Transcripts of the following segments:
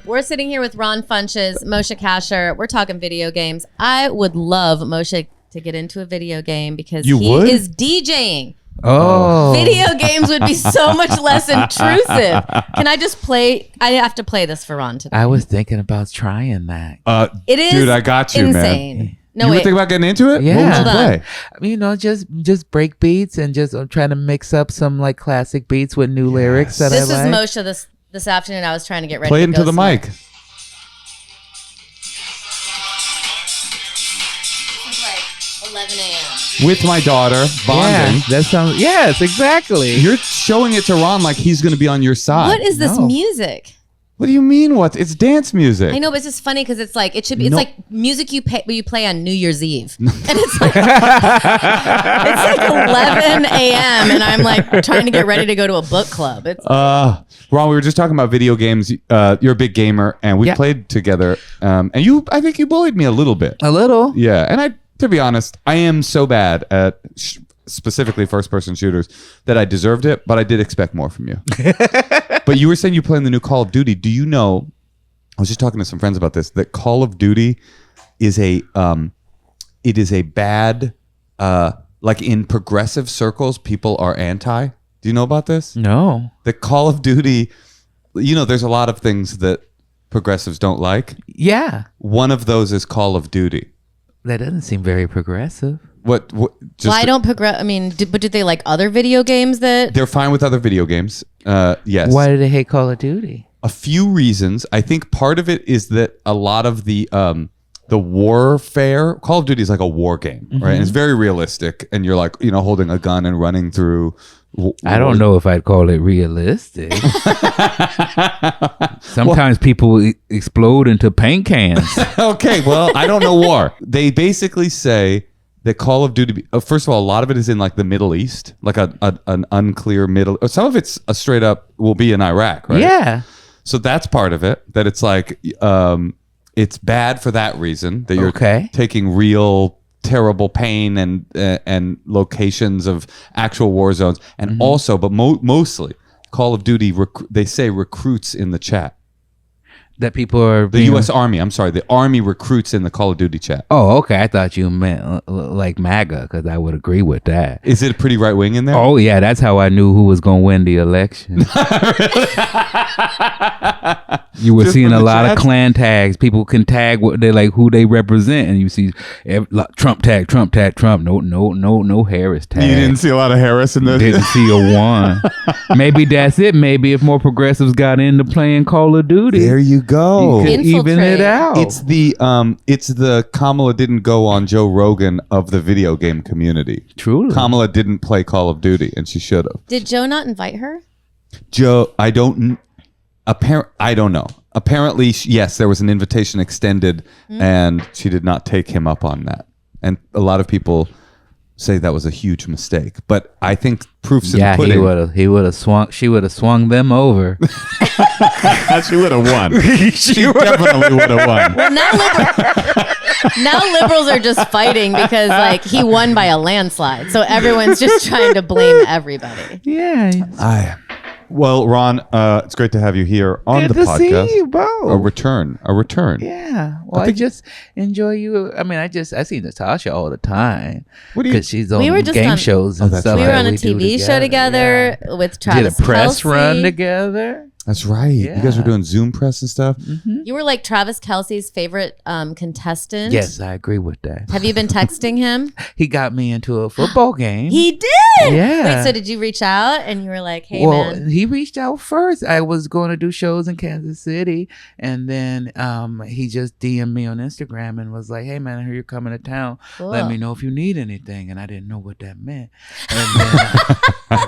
We're sitting here with Ron Funches, Moshe Kasher. We're talking video games. I would love Moshe to get into a video game because he is DJing. Oh. Video games would be so much less intrusive. Can I just play? I have to play this for Ron today. I was thinking about trying that. It is dude, I got you, insane. Man. No, you were wait. thinking about getting into it? Yeah. What would you Hold play? You know, just break beats and just trying to mix up some like classic beats with new lyrics that This I like. is Moshe this afternoon. I was trying to get ready Play to it into go the smoke. mic. It's like 11 a.m. With my daughter, bonding. Yeah, that sounds. Yes, exactly. You're showing it to Ron like he's going to be on your side. What is this No. music? What do you mean? What? It's dance music. I know, but it's just funny because it's like it should be. It's No. like music you play on New Year's Eve, and it's like it's like 11 a.m. and I'm like trying to get ready to go to a book club. It's Ron, we were just talking about video games. You're a big gamer, and we played together. And I think you bullied me a little bit. A little. Yeah, and to be honest, I am so bad at specifically first-person shooters that I deserved it, but I did expect more from you. But you were saying you play in the new Call of Duty. Do you know? I was just talking to some friends about this. That Call of Duty is it is a bad like in progressive circles, people are anti. Do you know about this? No. The Call of Duty. You know, there's a lot of things that progressives don't like. Yeah. One of those is Call of Duty. That doesn't seem very progressive. What just well, I don't progress. I mean, but do they like other video games that? They're fine with other video games. Yes. Why do they hate Call of Duty? A few reasons. I think part of it is that a lot of the warfare. Call of Duty is like a war game, right? And it's very realistic, and you're like, holding a gun and running through. I don't know if I'd call it realistic. Sometimes people explode into paint cans. Okay, well, I don't know war. They basically say that Call of Duty. First of all, a lot of it is in like the Middle East, like an unclear middle. Some of it's a straight up will be in Iraq, right? Yeah. So that's part of it. That it's like it's bad for that reason that you're taking real terrible pain and locations of actual war zones, and also, but mostly, Call of Duty. They say recruits in the chat. That people are The U.S. Army. I'm sorry, the Army recruits in the Call of Duty chat. Oh, okay. I thought you meant like MAGA, because I would agree with that. Is it pretty right wing in there? Oh yeah, that's how I knew who was going to win the election. You were seeing a lot of clan tags. People can tag what they like, who they represent, and you see Trump tag, Trump tag, Trump. No Harris tag. You didn't see a lot of Harris in those. Didn't see a one. Maybe that's it. Maybe if more progressives got into playing Call of Duty, There you go. you could even it out. It's the Kamala didn't go on Joe Rogan of the video game community. Truly. Kamala didn't play Call of Duty, and she should have. Did Joe not invite her? Joe, I don't know. Apparently, yes, there was an invitation extended, and she did not take him up on that. And a lot of people say that was a huge mistake. But I think proof's in the pudding. he would have swung. She would have swung them over. She would have won. She definitely would have won. Well, now liberals are just fighting because like he won by a landslide, so everyone's just trying to blame everybody. Yeah. Well, Ron, it's great to have you here on Good the to podcast. see you both. A return. Yeah. Well, I just enjoy you. I mean, I see Natasha all the time. What do you? Because she's on We were just game on- shows and that's stuff. We were that on a do TV show together with Travis Did a press Kelce. run together. That's right. You guys were doing Zoom press and stuff. You were like Travis Kelce's favorite contestant. Yes, I agree with that. Have you been texting him? He got me into a football game. He did. Yeah. Wait, so did you reach out and you were like, "Hey, well, man"? he reached out first. I was going to do shows in Kansas City, and then he just DM'd me on Instagram and was like, "Hey, man, I hear you're coming to town. Cool. Let me know if you need anything." And I didn't know what that meant. And then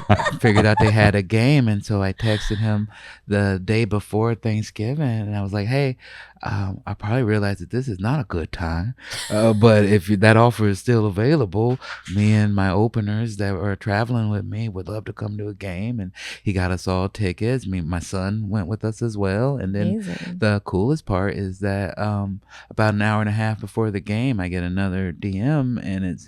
I figured out they had a game, and so I texted him the day before Thanksgiving, and I was like, "Hey, I probably realized that this is not a good time. But if that offer is still available, me and my openers that are traveling with me would love to come to a game. And he got us all tickets. My son went with us as well. And then the coolest part is that about an hour and a half before the game, I get another DM, and it's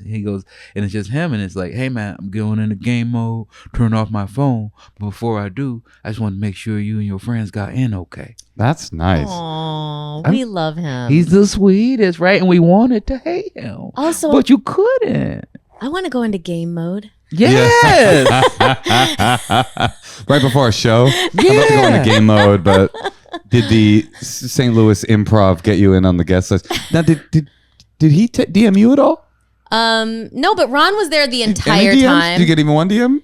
just him, and it's like, hey man, I'm going into game mode, turn off my phone. But before I do, I just want to make sure you and your friends got in okay. That's nice. Aww, we love him. He's the sweetest, right? And we wanted to hate him. Also, but you couldn't. I want to go into game mode. Yes. Right before a show. I'm about to go into game mode, but did the St. Louis Improv get you in on the guest list? Now, did he DM you at all? No, but Ron was there the entire Any DMs? time. Did you get even one DM?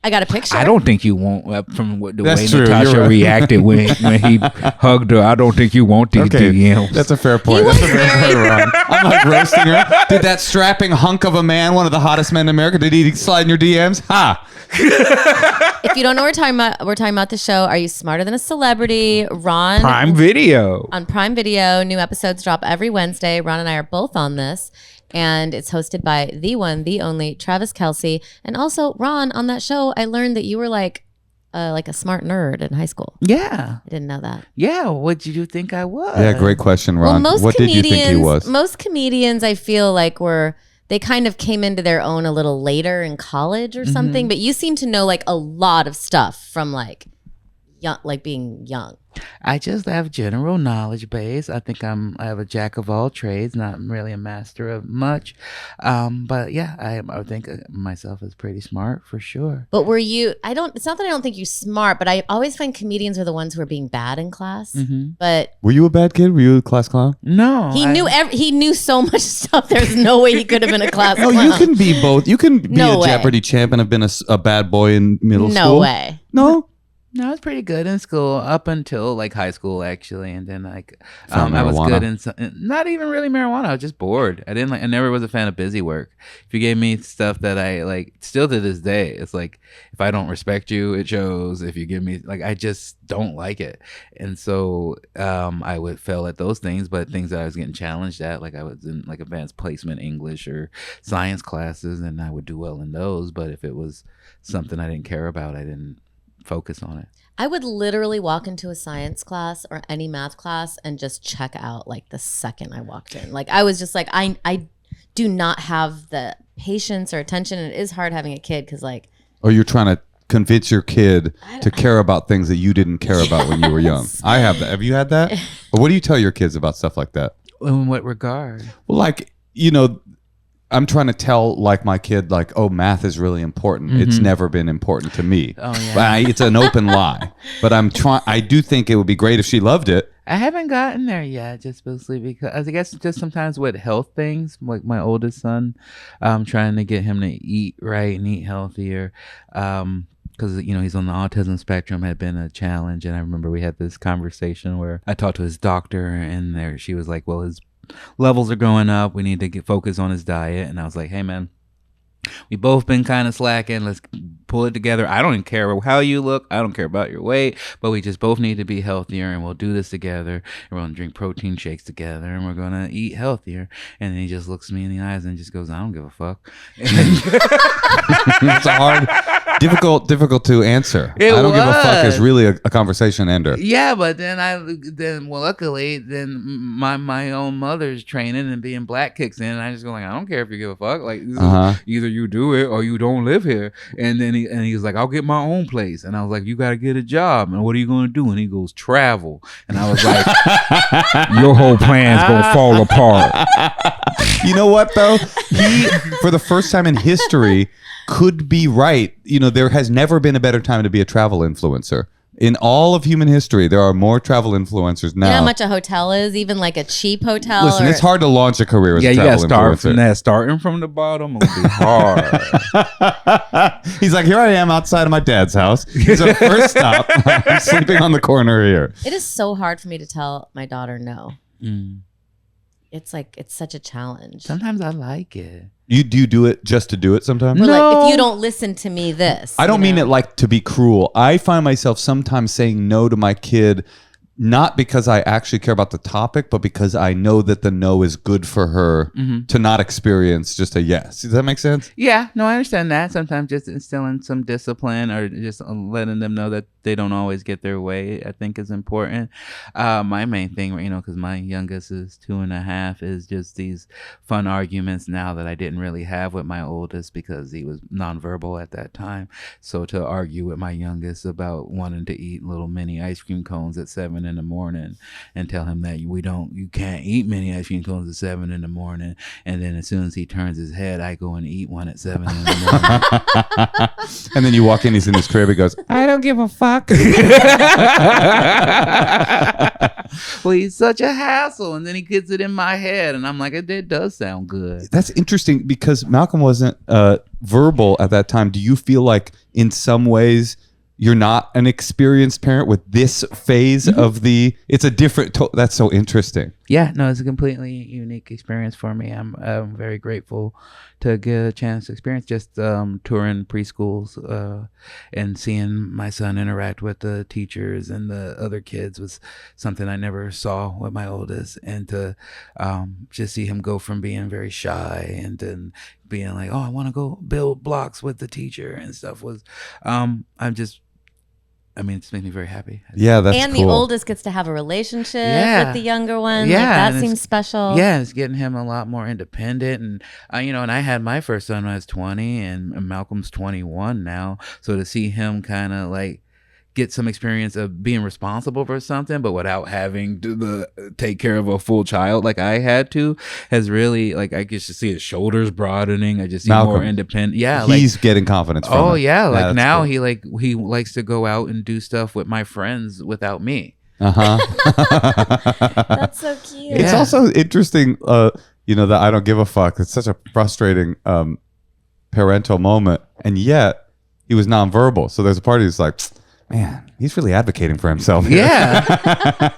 I got a picture. I don't think you want from the That's way true. Natasha You're right. reacted when he hugged her. I don't think you want these DMs. That's a fair point. That's a fair point, Ron. I'm like roasting her. Did that strapping hunk of a man, one of the hottest men in America, did he slide in your DMs? Ha! If you don't know what we're talking about the show, Are You Smarter Than a Celebrity? Ron. Prime Video. On Prime Video. New episodes drop every Wednesday. Ron and I are both on this. And it's hosted by the one, the only, Travis Kelce. And also, Ron, on that show, I learned that you were like a smart nerd in high school. Yeah. I didn't know that. Yeah. What did you think I was? Yeah, great question, Ron. What did you think he was? Most comedians, I feel like, they kind of came into their own a little later in college or something. But you seem to know like a lot of stuff from like young, like being young. I just have general knowledge base. I think I have a jack of all trades, not really a master of much. But yeah, I think myself as pretty smart for sure. But were you, it's not that I don't think you're smart, but I always find comedians are the ones who are being bad in class. But were you a bad kid? Were you a class clown? No. He knew so much stuff. There's no way he could have been a class clown. No, you can be both. You can be No a way. Jeopardy champ and have been a bad boy in middle school. No way. No? No, I was pretty good in school up until like high school actually, and then like Found I was marijuana. good in not even really marijuana. I was just bored. I never was a fan of busy work. If you gave me stuff that I like, still to this day, it's like if I don't respect you, it shows. If you give me like, I just don't like it, and so I would fail at those things. But things that I was getting challenged at, like I was in like advanced placement English or science classes, and I would do well in those. But if it was something I didn't care about, I didn't focus on it. I would literally walk into a science class or any math class and just check out like the second I walked in. Like I was just like, I do not have the patience or attention. And it is hard having a kid because like. Or you're trying to convince your kid to care about things that you didn't care about when you were young. I have that. Have you had that? Or what do you tell your kids about stuff like that? In what regard? Well, like, I'm trying to tell like my kid like, oh, math is really important. It's never been important to me. Oh yeah. It's an open lie. But I do think it would be great if she loved it. I haven't gotten there yet, just mostly because I guess just sometimes with health things, like my oldest son, trying to get him to eat right and eat healthier. Because he's on the autism spectrum had been a challenge, and I remember we had this conversation where I talked to his doctor, and she was like, "Well, his levels are going up. We need to focus on his diet." And I was like, "Hey, man, we both been kind of slacking. Let's pull it together. I don't even care how you look. I don't care about your weight, but we just both need to be healthier, and we'll do this together. And we're going to drink protein shakes together, and we're going to eat healthier." And then he just looks me in the eyes and just goes, "I don't give a fuck." It's a hard, difficult to answer. It I don't give a fuck was. is really a conversation ender. Yeah, but then luckily my own mother's training and being black kicks in, and I just go like, I don't care if you give a fuck. Like either you do it or you don't live here. And then he was like, I'll get my own place. And I was like, you got to get a job. And what are you going to do? And he goes, travel. And I was like, your whole plan's going to fall apart. You know what though? He, for the first time in history, could be right. There has never been a better time to be a travel influencer. In all of human history, there are more travel influencers now. You know how much a hotel is, even like a cheap hotel? Listen, it's hard to launch a career as a you travel got to start influencer. from that. Starting from the bottom will be hard. He's like, here I am outside of my dad's house. He's our first stop. I'm sleeping on the corner here. It is so hard for me to tell my daughter no. Mm. It's like, it's such a challenge. Sometimes I like it. Do you do it just to do it sometimes? We're No. like, if you don't listen to me, this. I don't mean it like to be cruel. I find myself sometimes saying no to my kid not because I actually care about the topic, but because I know that the no is good for her to not experience just a yes. Does that make sense? Yeah, no, I understand that. Sometimes just instilling some discipline or just letting them know that they don't always get their way, I think is important. My main thing, because my youngest is 2.5, is just these fun arguments now that I didn't really have with my oldest because he was nonverbal at that time. So to argue with my youngest about wanting to eat little mini ice cream cones at 7 in the morning and tell him that you can't eat mini ice cream cones at 7 in the morning, and then as soon as he turns his head, I go and eat one at 7 in the morning. And then you walk in, he's in his crib, he goes, I don't give a fuck. Well, he's such a hassle, and then he gets it in my head, and I'm like, it does sound good. That's interesting because Malcolm wasn't verbal at that time. Do you feel like in some ways you're not an experienced parent with this phase of it's a different, that's so interesting. Yeah, no, it's a completely unique experience for me. I'm very grateful to get a chance to experience just touring preschools and seeing my son interact with the teachers and the other kids was something I never saw with my oldest. And to just see him go from being very shy and then being like, oh, I want to go build blocks with the teacher and stuff was, it just makes me very happy. Yeah, that's and cool. the oldest gets to have a relationship with the younger one. Yeah, like, that seems special. Yeah, it's getting him a lot more independent. And, and I had my first son when I was 20 and Malcolm's 21 now. So to see him kind of like get some experience of being responsible for something, but without having to take care of a full child like I had to, has really, like, I just see his shoulders broadening. I just see Malcolm, more independent. Yeah, he's getting confidence from oh it. yeah, like That's now cool. he likes to go out and do stuff with my friends without me. That's so cute. It's also interesting, that I don't give a fuck. It's such a frustrating parental moment, and yet he was nonverbal. So there's a part that's like, man, he's really advocating for himself here. Yeah.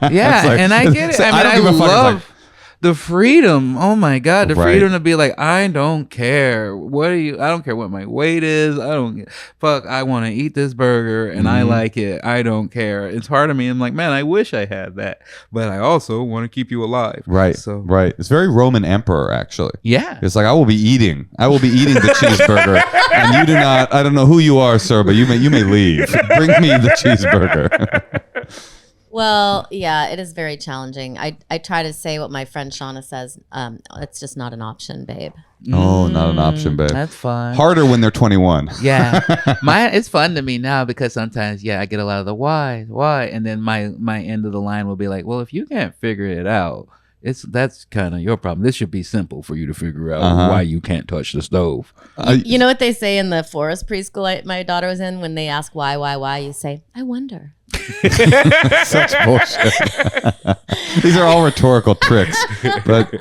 Yeah. Like, and I get it. I I don't give a fuck. love the freedom. Oh my God. The Right. freedom to be like, I don't care. I don't care what my weight is. I want to eat this burger and I like it. I don't care. It's hard on me. I'm like, man, I wish I had that. But I also want to keep you alive. Right. So Right. It's very Roman emperor, actually. yeah. It's like, I will be eating the cheeseburger, and you do not. I don't know who you are, sir, but you may leave. Bring me the cheeseburger. Well, yeah, it is very challenging. I try to say what my friend Shauna says. It's just not an option, babe. Oh, not an option, babe. That's fun. Harder when they're 21. Yeah. It's fun to me now because sometimes, I get a lot of the why, and then my end of the line will be like, well, if you can't figure it out, that's kind of your problem. This should be simple for you to figure out why you can't touch the stove. You know what they say in the forest preschool my daughter was in? When they ask why, you say, I wonder. Such bullshit. These are all rhetorical tricks, but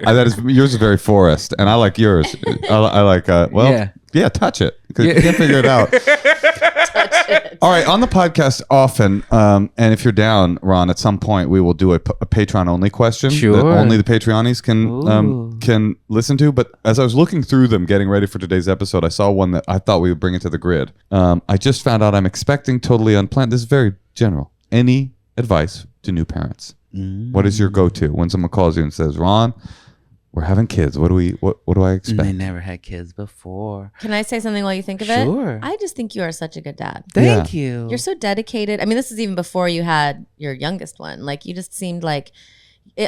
yours is very Forrest, and I like yours. I like touch it because you can't figure it out. Touch it. All right, on the podcast often, and if you're down, Ron, at some point we will do a Patreon only question that only the Patreonies can listen to. But as I was looking through them, getting ready for today's episode, I saw one that I thought we would bring into the grid. I just found out I'm expecting totally unplanned. This is very general. Any advice to new parents? What is your go-to when someone calls you and says, Ron, we're having kids. What do I expect? They never had kids before. Can I say something while you think of it? Sure. I just think you are such a good dad. Thank you. You're so dedicated. I mean, this is even before you had your youngest one. Like, you just seemed like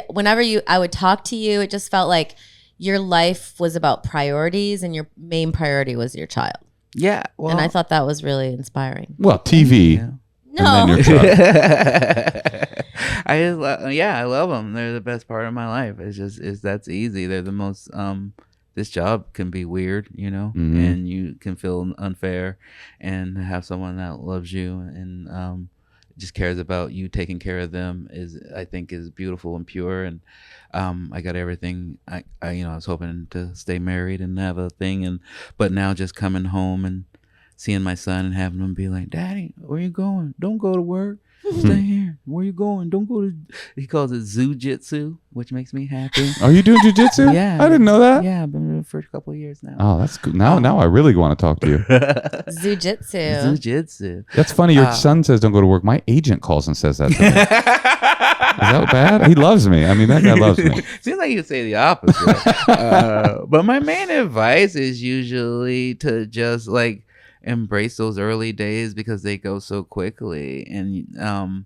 whenever I would talk to you, it just felt like your life was about priorities and your main priority was your child. Yeah. Well, and I thought that was really inspiring. Well, TV. Yeah. No. And then your child. I love them. They're the best part of my life. That's easy. They're the most, this job can be weird, and you can feel unfair, and have someone that loves you and just cares about you taking care of them I think is beautiful and pure. And I got everything. I was hoping to stay married and have a thing, but now just coming home and seeing my son and having him be like, Daddy, where you going? Don't go to work. Stay here. Where you going? Don't go to... He calls it zoo-jitsu, which makes me happy. Are you doing jiu-jitsu? Yeah. I didn't know that. Yeah, I've been doing it for a couple of years now. Oh, that's good. Now I really want to talk to you. Zoo-jitsu. Zoo-jitsu. That's funny. Your son says don't go to work. My agent calls and says that to me. that bad? He loves me. I mean, that guy loves me. Seems like you say the opposite. But my main advice is usually to just like embrace those early days because they go so quickly, and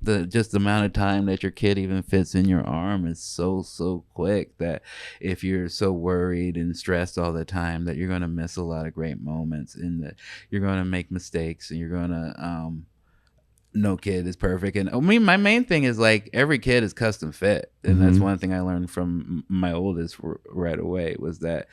the amount of time that your kid even fits in your arm is so quick that if you're so worried and stressed all the time that you're going to miss a lot of great moments, and that you're going to make mistakes, and you're going to no kid is perfect. And I mean, my main thing is like every kid is custom fit, and that's one thing I learned from my oldest right away, was that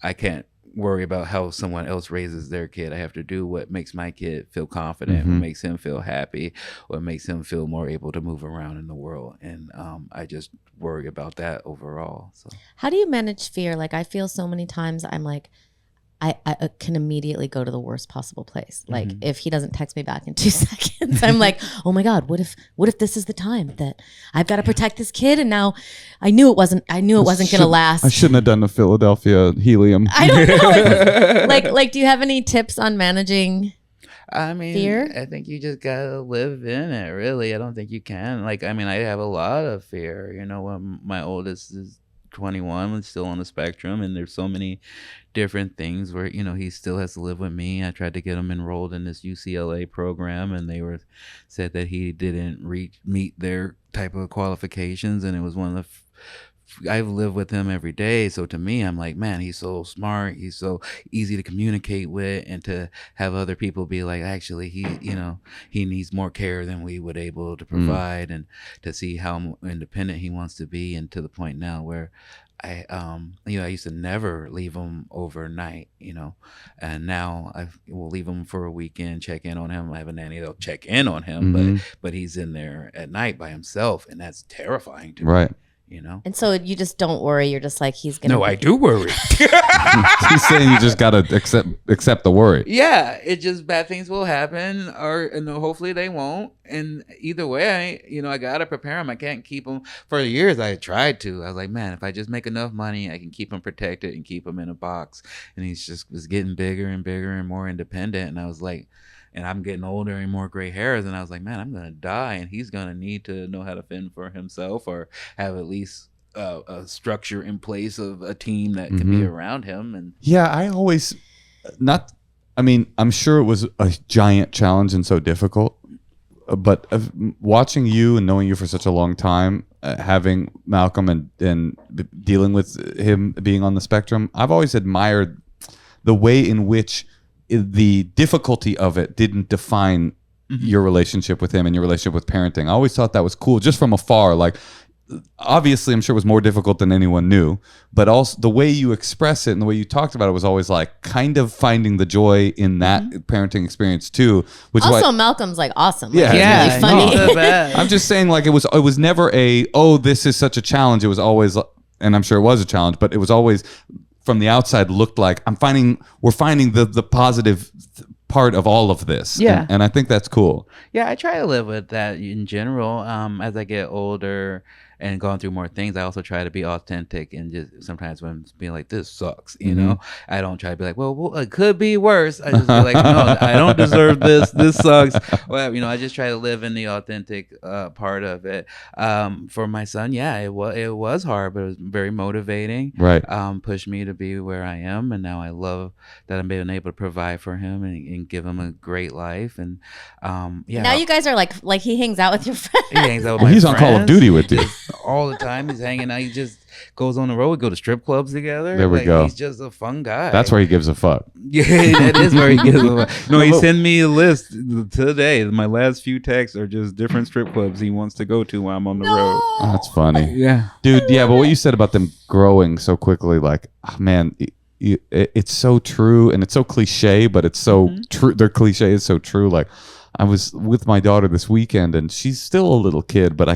I can't worry about how someone else raises their kid. I have to do what makes my kid feel confident, what makes him feel happy, what makes him feel more able to move around in the world. And I just worry about that overall. So how do you manage fear? Like, I feel so many times I'm like, I can immediately go to the worst possible place. Like if he doesn't text me back in 2 seconds, I'm like, oh my God, what if this is the time that I've got to protect this kid? And now I knew it wasn't going to last. I shouldn't have done the Philadelphia helium. I don't know. like, do you have any tips on managing fear? I think you just gotta live in it, really. I don't think you can. Like, I mean, I have a lot of fear. You know, when my oldest is 21 and still on the spectrum, and there's so many different things where, you know, he still has to live with me. I tried to get him enrolled in this UCLA program, and they said that he didn't meet their type of qualifications, and it was one of the I've lived with him every day. So to me, I'm like, man, he's so smart. He's so easy to communicate with, and to have other people be like, actually, he needs more care than we would able to provide, and to see how independent he wants to be, and to the point now where I used to never leave him overnight, and now I will leave him for a weekend, check in on him. I have a nanny that'll check in on him, but he's in there at night by himself, and that's terrifying to me. Right. And so you just don't worry. You're just like, he's gonna. No, I do worry. He's saying you just gotta accept the worry. Yeah, it's just bad things will happen, and hopefully they won't. And either way, I gotta prepare him. I can't keep him. For years, I tried to. I was like, man, if I just make enough money, I can keep him protected and keep him in a box. And he was getting bigger and bigger and more independent. And I was like, and I'm getting older and more gray hairs, and I was like, man, I'm gonna die, and he's gonna need to know how to fend for himself, or have at least a structure in place of a team that can be around him. And yeah, I'm sure it was a giant challenge and so difficult, but watching you and knowing you for such a long time, having Malcolm and dealing with him being on the spectrum, I've always admired the way in which the difficulty of it didn't define your relationship with him and your relationship with parenting. I always thought that was cool, just from afar. Like, obviously, I'm sure it was more difficult than anyone knew, but also the way you express it and the way you talked about it was always like kind of finding the joy in that parenting experience too. Which also, Malcolm's like awesome. Yeah, he's really funny. I'm just saying, like, it was never this is such a challenge. It was always, and I'm sure it was a challenge, but it was always, from the outside, looked like we're finding the positive part of all of this. Yeah. And I think that's cool. Yeah, I try to live with that in general. As I get older and going through more things, I also try to be authentic, and just sometimes when I'm being like, this sucks, I don't try to be like, well, it could be worse. I just be like, no, I don't deserve this. This sucks. Well, I just try to live in the authentic part of it. For my son, yeah, it was hard, but it was very motivating. Right. Pushed me to be where I am, and now I love that I'm being able to provide for him and give him a great life. And now you guys are like he hangs out with your friends. He hangs out with my he's friends. on Call of Duty with you. All the time. He's hanging out. He just goes on the road. We go to strip clubs together. There we go. He's just a fun guy. That's where he gives a fuck. Yeah, that is where he gives a fuck. No, he sent me a list today. My last few texts are just different strip clubs he wants to go to while I'm on the road. Oh, that's funny. Yeah. Dude, yeah, but what you said about them growing so quickly, like, man, it's so true, and it's so cliche, but it's so true. Their cliche is so true. Like, I was with my daughter this weekend, and she's still a little kid, but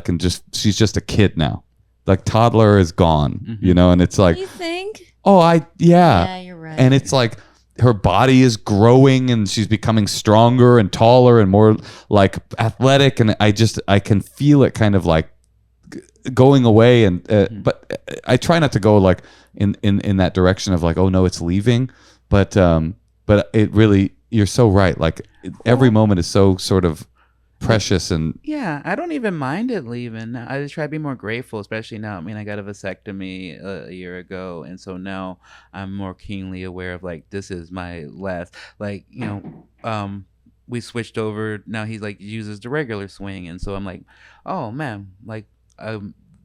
she's just a kid now. Like, toddler is gone, and it's like, you think? Oh, yeah, you're right. And it's like her body is growing, and she's becoming stronger and taller and more like athletic, and I can feel it kind of like going away, and but I try not to go like in that direction of like, oh no, it's leaving, but it really, you're so right. Like, every moment is so sort of precious and Yeah, I don't even mind it leaving. I just try to be more grateful, especially now. I mean, I got a vasectomy a year ago, and so now I'm more keenly aware of like this is my last. Like we switched over. Now he's like uses the regular swing, and so I'm like, oh man, like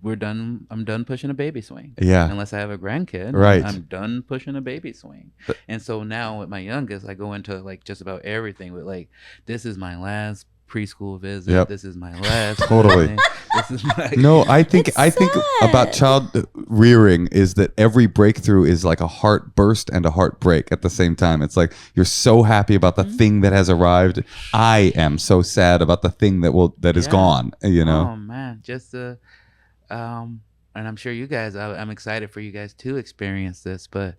we're done. I'm done pushing a baby swing. Yeah. Unless I have a grandkid, Right. I'm done pushing a baby swing. And so now with my youngest, I go into like just about everything with like, this is my last preschool visit. Yep. This is my last. Totally. thing. This is my. No, I think It's about sad. child rearing is that every breakthrough is like a heart burst and a heartbreak at the same time. It's like you're so happy about the thing that has arrived. I am so sad about the thing that is Yeah. gone. You know. Oh man, just and I'm sure you guys. I'm excited for you guys to experience this, but.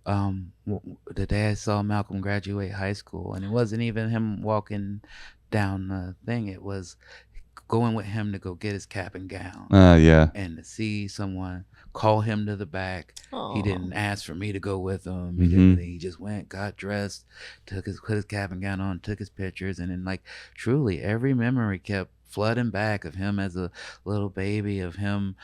The day I saw Malcolm graduate high school, and it wasn't even him walking down the thing, it was going with him to go get his cap and gown, Yeah. and to see someone call him to the back. Aw. He didn't ask for me to go with him. He just went, got dressed, put his cap and gown on, took his pictures, and then like truly every memory kept flooding back of him as a little baby, of him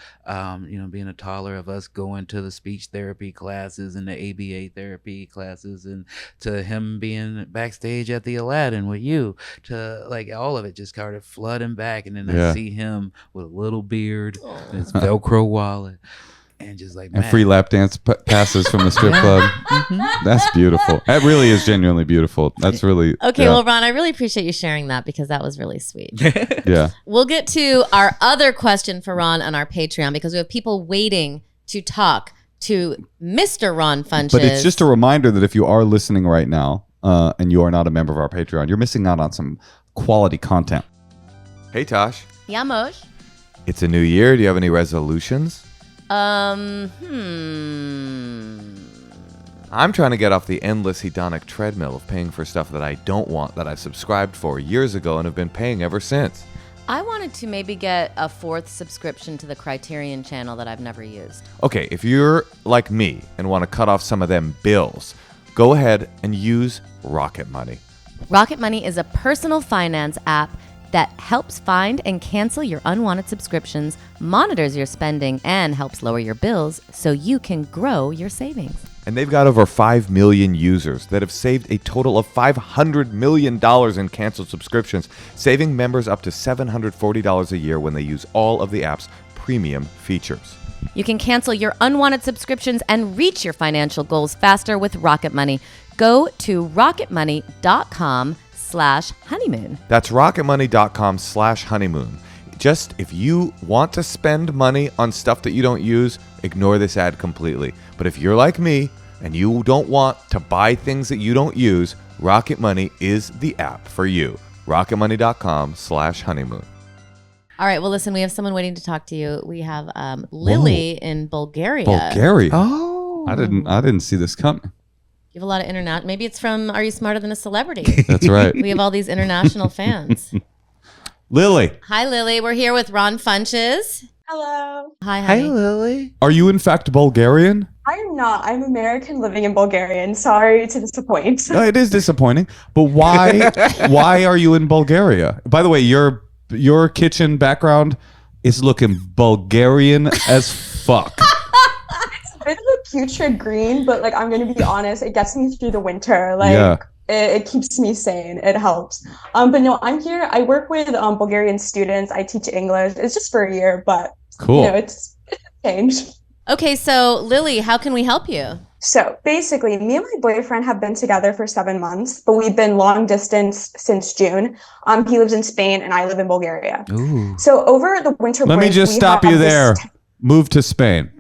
being a toddler, of us going to the speech therapy classes and the ABA therapy classes, and to him being backstage at the Aladdin with you, to like all of it just started flooding back. And then I see him with a little beard and his Velcro wallet, and just like, And man. free lap dance passes from the strip club. That's beautiful. That really is genuinely beautiful. That's really Okay, yeah. well, Ron, I really appreciate you sharing that because that was really sweet. Yeah. We'll get to our other question for Ron on our Patreon because we have people waiting to talk to Mr. Ron Funches. But it's just a reminder that if you are listening right now and you are not a member of our Patreon, you're missing out on some quality content. Hey, Tosh. Yeah, Moshe. It's a new year. Do you have any resolutions? I'm trying to get off the endless hedonic treadmill of paying for stuff that I don't want, that I subscribed for years ago and have been paying ever since. I wanted to maybe get a 4th subscription to the Criterion channel that I've never used. Okay, if you're like me and want to cut off some of them bills, go ahead and use Rocket Money. Rocket Money is a personal finance app that helps find and cancel your unwanted subscriptions, monitors your spending, and helps lower your bills so you can grow your savings. And they've got over 5 million users that have saved a total of $500 million in canceled subscriptions, saving members up to $740 a year when they use all of the app's premium features. You can cancel your unwanted subscriptions and reach your financial goals faster with Rocket Money. Go to rocketmoney.com/honeymoon. That's rocketmoney.com/honeymoon. Just if you want to spend money on stuff that you don't use, ignore this ad completely. But if you're like me and you don't want to buy things that you don't use, Rocket Money is the app for you. rocketmoney.com/honeymoon. All right, well, listen, we have someone waiting to talk to you. We have Lily in Bulgaria. Bulgaria. Oh, I didn't see this coming. You have a lot of internet. Maybe it's from Are You Smarter Than a Celebrity? That's right. We have all these international fans. Lily, Hi, Lily. We're here with Ron Funches. Hello. Hi, Hi, honey. Lily. are you in fact Bulgarian? I am not. I'm American living in Bulgaria. Sorry to disappoint. No, it is disappointing. But why are you in Bulgaria? By the way, your kitchen background is looking Bulgarian as fuck. It's a bit of a putrid green, but like I'm gonna be honest, it gets me through the winter. Like Yeah. it keeps me sane. It helps. But no, I'm here. I work with Bulgarian students. I teach English. It's just for a year, but Cool. it's changed. Okay, so Lily, how can we help you? So basically, me and my boyfriend have been together for 7 months, but we've been long distance since June. He lives in Spain and I live in Bulgaria. Ooh. So over the winter Let break, me just we stop have you this there. Move to Spain.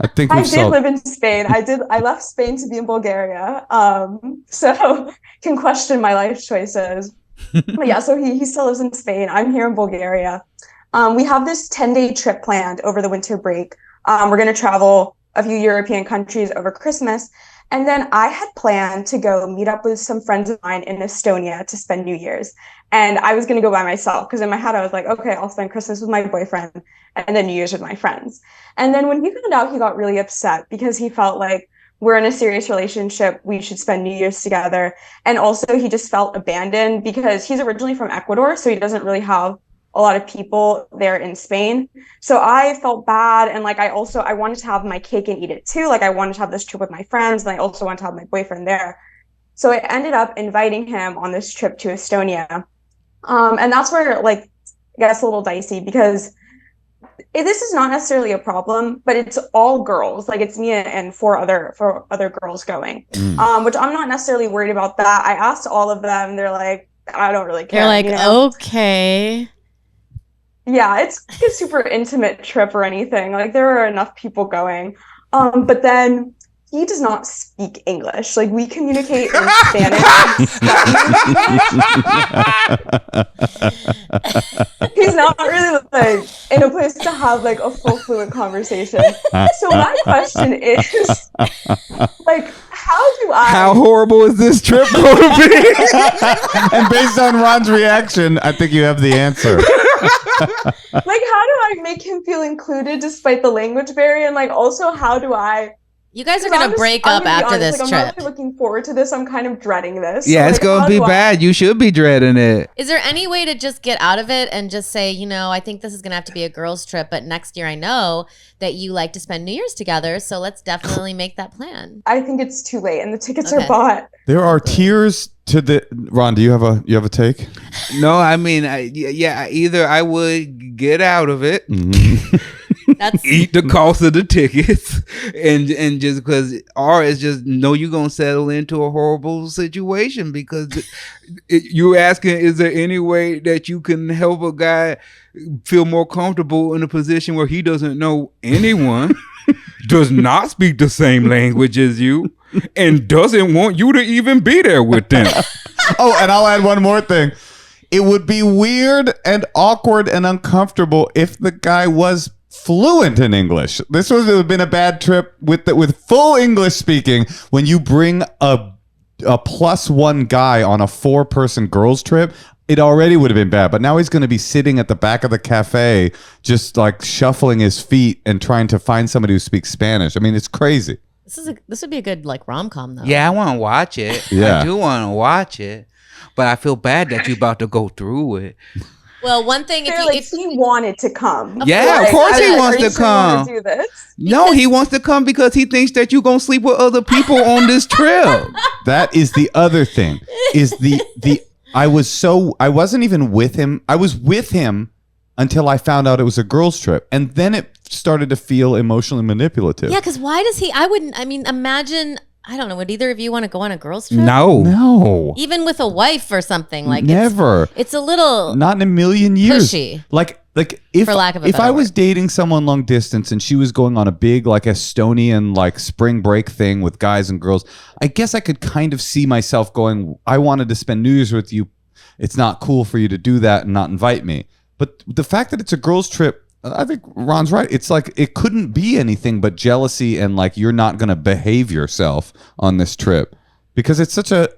I think I we've did solved. live in Spain. I left Spain to be in Bulgaria. So can question my life choices. But yeah, so he still lives in Spain. I'm here in Bulgaria. We have this 10-day trip planned over the winter break. We're going to travel a few European countries over Christmas. And then I had planned to go meet up with some friends of mine in Estonia to spend New Year's. And I was going to go by myself because in my head I was like, okay, I'll spend Christmas with my boyfriend and then New Year's with my friends. And then when he found out, he got really upset because he felt like we're in a serious relationship. We should spend New Year's together. And also he just felt abandoned because he's originally from Ecuador. So he doesn't really have a lot of people there in Spain. So I felt bad. And like, I wanted to have my cake and eat it too. Like I wanted to have this trip with my friends, and I also wanted to have my boyfriend there. So I ended up inviting him on this trip to Estonia. And that's where, like, it gets a little dicey because this is not necessarily a problem, but it's all girls. Like it's me and four other girls going, which I'm not necessarily worried about that. I asked all of them. They're like, I don't really care. They're like, okay. Yeah, it's like a super intimate trip or anything. Like there are enough people going. But then he does not speak English. Like we communicate in Spanish. He's not really like in a place to have like a full fluent conversation. So my question is, like, how horrible is this trip going to be? And based on Ron's reaction, I think you have the answer. Like, how do I make him feel included despite the language barrier? And like, also, how do I? You guys are going to break up after this trip. I'm not looking forward to this. I'm kind of dreading this. Yeah, so, it's going to be bad. You should be dreading it. Is there any way to just get out of it and just say, you know, I think this is going to have to be a girls' trip, but next year I know that you like to spend New Year's together, so let's definitely make that plan. I think it's too late, and the tickets are bought. There are tiers to the. Ron, do you have a take? No, I mean, either I would get out of it. That's eat the cost of the tickets and just because, or it's just know you're gonna settle into a horrible situation because you're asking, is there any way that you can help a guy feel more comfortable in a position where he doesn't know anyone, does not speak the same language as you, and doesn't want you to even be there with them? Oh, and I'll add one more thing. It would be weird and awkward and uncomfortable if the guy was fluent in English. This would have been a bad trip with full English speaking. When you bring a +1 guy on a 4-person girls trip, it already would have been bad. But now he's going to be sitting at the back of the cafe, just like shuffling his feet and trying to find somebody who speaks Spanish. I mean, it's crazy. This would be a good like rom-com though. Yeah, I want to watch it. Yeah. I do want to watch it, but I feel bad that you're about to go through it. Well, one thing, if he wanted to come. Of course he wants to come. Do this? No, he wants to come because he thinks that you're going to sleep with other people on this trip. That is the other thing. I wasn't even with him. I was with him until I found out it was a girls' trip. And then it started to feel emotionally manipulative. Yeah, because why does he, imagine, I don't know, would either of you want to go on a girls' trip? No. Even with a wife or something. Like never. It's a little not in a million years. Pushy. Like if for lack of a if better I was word. dating someone long distance and she was going on a big like Estonian like spring break thing with guys and girls, I guess I could kind of see myself going, I wanted to spend New Year's with you. It's not cool for you to do that and not invite me. But the fact that it's a girls' trip, I think Ron's right. It's like it couldn't be anything but jealousy and like you're not going to behave yourself on this trip because it's such a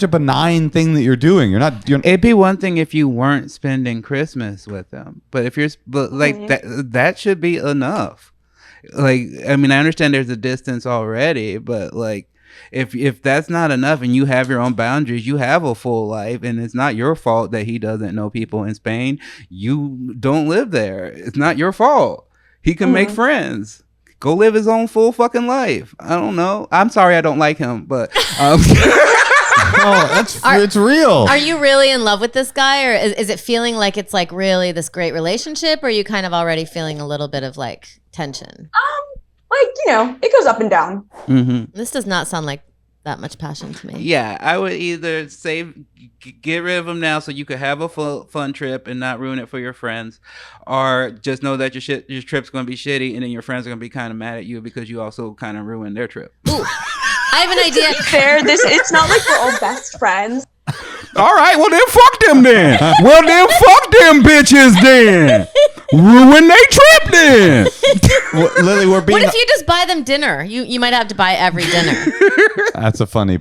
benign thing that you're doing. It'd be one thing if you weren't spending Christmas with them, but if that should be enough. Like, I mean, I understand there's a distance already, but like if that's not enough and you have your own boundaries, you have a full life, and it's not your fault that he doesn't know people in Spain. You don't live there. It's not your fault. He can make friends. Go live his own full fucking life. I don't know. I'm sorry I don't like him, but it's real. Are you really in love with this guy, or is it feeling like it's like really this great relationship, or are you kind of already feeling a little bit of like tension? Like, you know, it goes up and down. Mm-hmm. This does not sound like that much passion to me. Yeah, I would either get rid of him now so you could have a fun trip and not ruin it for your friends, or just know that your trip's going to be shitty and then your friends are going to be kind of mad at you because you also kind of ruined their trip. Ooh, I have an idea. To be fair, it's not like we're all best friends. All right, well then fuck them then. Well then fuck them bitches then. Ruin they trip then. Well, Lily, we're being. What if you just buy them dinner? You might have to buy every dinner. That's a funny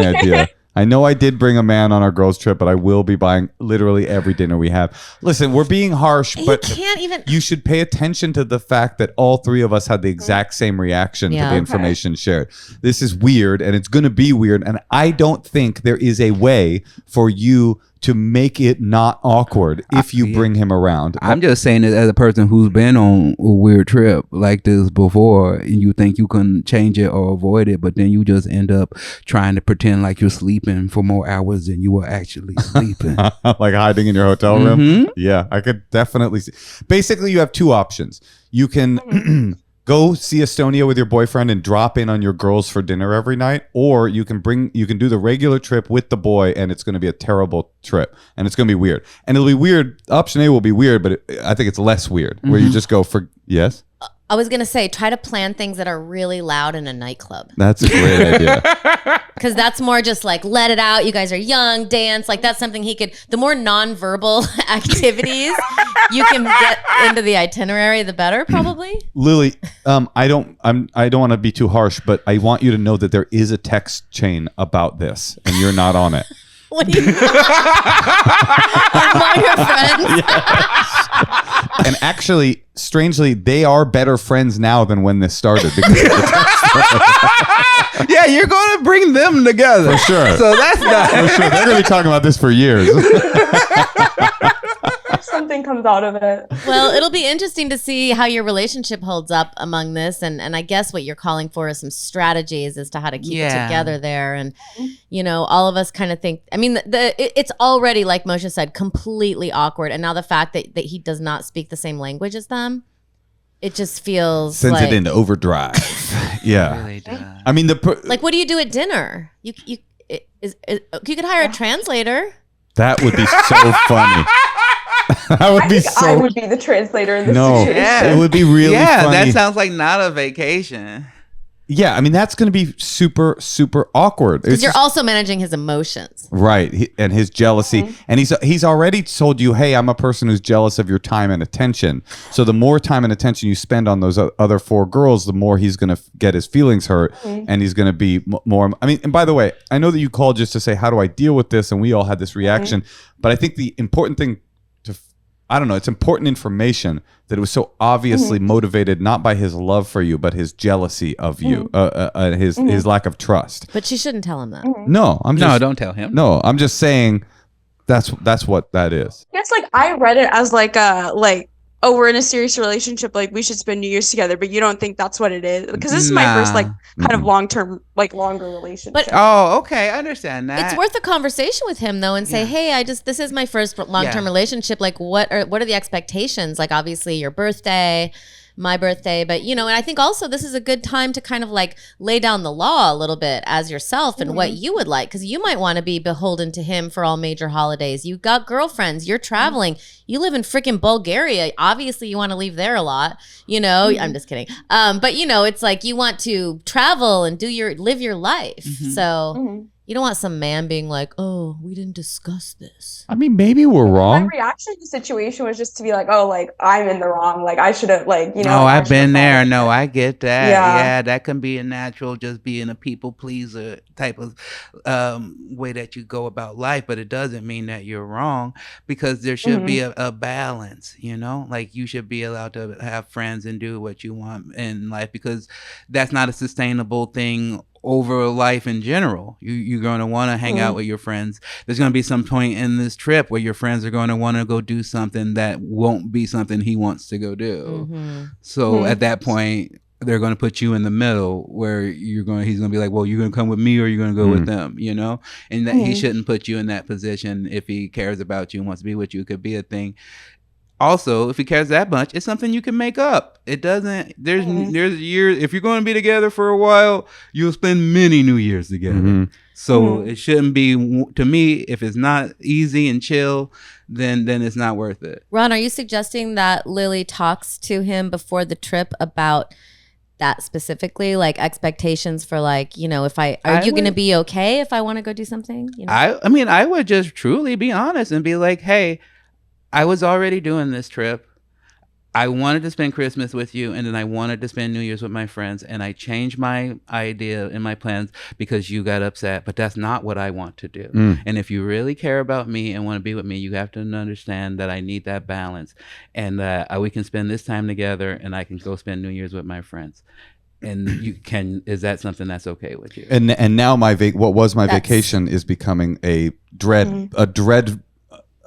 idea. I know I did bring a man on our girls trip, but I will be buying literally every dinner we have. Listen, we're being harsh, but can't even. you should pay attention to the fact that all three of us had the exact same reaction to the information shared. This is weird, and it's going to be weird, and I don't think there is a way for you to make it not awkward if you bring him around. I'm just saying it as a person who's been on a weird trip like this before, and you think you can change it or avoid it, but then you just end up trying to pretend like you're sleeping for more hours than you were actually sleeping. Like hiding in your hotel room? Yeah, I could definitely see. Basically, you have two options. You can go see Estonia with your boyfriend and drop in on your girls for dinner every night, or you can do the regular trip with the boy, and it's going to be a terrible trip, and it's going to be weird. And it'll be weird. Option A will be weird, but I think it's less weird, where you just go for, yes? I was going to say, try to plan things that are really loud in a nightclub. That's a great idea. Because that's more just like, let it out. You guys are young, dance. Like that's something he could, the more nonverbal activities you can get into the itinerary, the better probably. Lily, I don't want to be too harsh, but I want you to know that there is a text chain about this, and you're not on it. What do you among your friends? Yes. And actually, strangely, they are better friends now than when this started. Because Yeah, you're going to bring them together. For sure. So that's not... For sure. They're going to be talking about this for years. Something comes out of it. Well, it'll be interesting to see how your relationship holds up among this. And I guess what you're calling for is some strategies as to how to keep it together there. And, you know, all of us kind of think, I mean, it's already, like Moshe said, completely awkward. And now the fact that he does not speak the same language as them, it just feels sends it into overdrive. Yeah. It really does. I mean, like, what do you do at dinner? You could hire a translator. That would be so funny. That would be so. I would be the translator in this situation. Yeah. It would be really funny. That sounds like not a vacation. Yeah, I mean, that's going to be super, super awkward. Because you're also managing his emotions. Right, and his jealousy. And he's already told you, hey, I'm a person who's jealous of your time and attention. So the more time and attention you spend on those other four girls, the more he's going to get his feelings hurt. And he's going to be more. I mean, and by the way, I know that you called just to say, how do I deal with this? And we all had this reaction. But I think the important thing it's important information that it was so obviously motivated not by his love for you, but his jealousy of you, his lack of trust. But she shouldn't tell him that. No, don't tell him. No, I'm just saying that's what that is. It's like I read it as like oh, we're in a serious relationship, like we should spend New Year's together, but you don't think that's what it is? Because this is my first like kind of long-term, like longer relationship. But okay, I understand that. It's worth a conversation with him though, and say, hey, this is my first long-term relationship. Like, what are the expectations? Like, obviously, your birthday, my birthday, but and I think also this is a good time to kind of like lay down the law a little bit as yourself and what you would like, because you might want to be beholden to him for all major holidays. You got girlfriends, you're traveling, you live in freaking Bulgaria. Obviously, you want to leave there a lot. I'm just kidding. But it's like you want to travel and live your life. So. You don't want some man being like, oh, we didn't discuss this. I mean, maybe we're wrong. My reaction to the situation was just to be like, oh, like, I'm in the wrong. Like, I should have, like, Oh, I've been there. No, I get that. Yeah, that can be a natural, just being a people pleaser type of way that you go about life. But it doesn't mean that you're wrong, because there should be a balance, Like, you should be allowed to have friends and do what you want in life, because that's not a sustainable thing over life in general. You're going to want to hang out with your friends. There's going to be some point in this trip where your friends are going to want to go do something that won't be something he wants to go do. So at that point, they're going to put you in the middle where he's going to be like, well, you're going to come with me or you're going to go with them, and that he shouldn't put you in that position. If he cares about you and wants to be with you, it could be a thing. Also, if he cares that much, it's something you can make up. It doesn't, there's years, if you're going to be together for a while, you'll spend many New Years together. So it shouldn't be, to me, if it's not easy and chill, then it's not worth it. Ron, are you suggesting that Lily talks to him before the trip about that specifically, like expectations for like, if are you going to be okay if I want to go do something? I mean, I would just truly be honest and be like, hey, I was already doing this trip. I wanted to spend Christmas with you, and then I wanted to spend New Year's with my friends, and I changed my idea and my plans because you got upset, but that's not what I want to do. And if you really care about me and want to be with me, you have to understand that I need that balance, and that we can spend this time together, and I can go spend New Year's with my friends. And is that something that's okay with you? And now what was my vacation is becoming a dread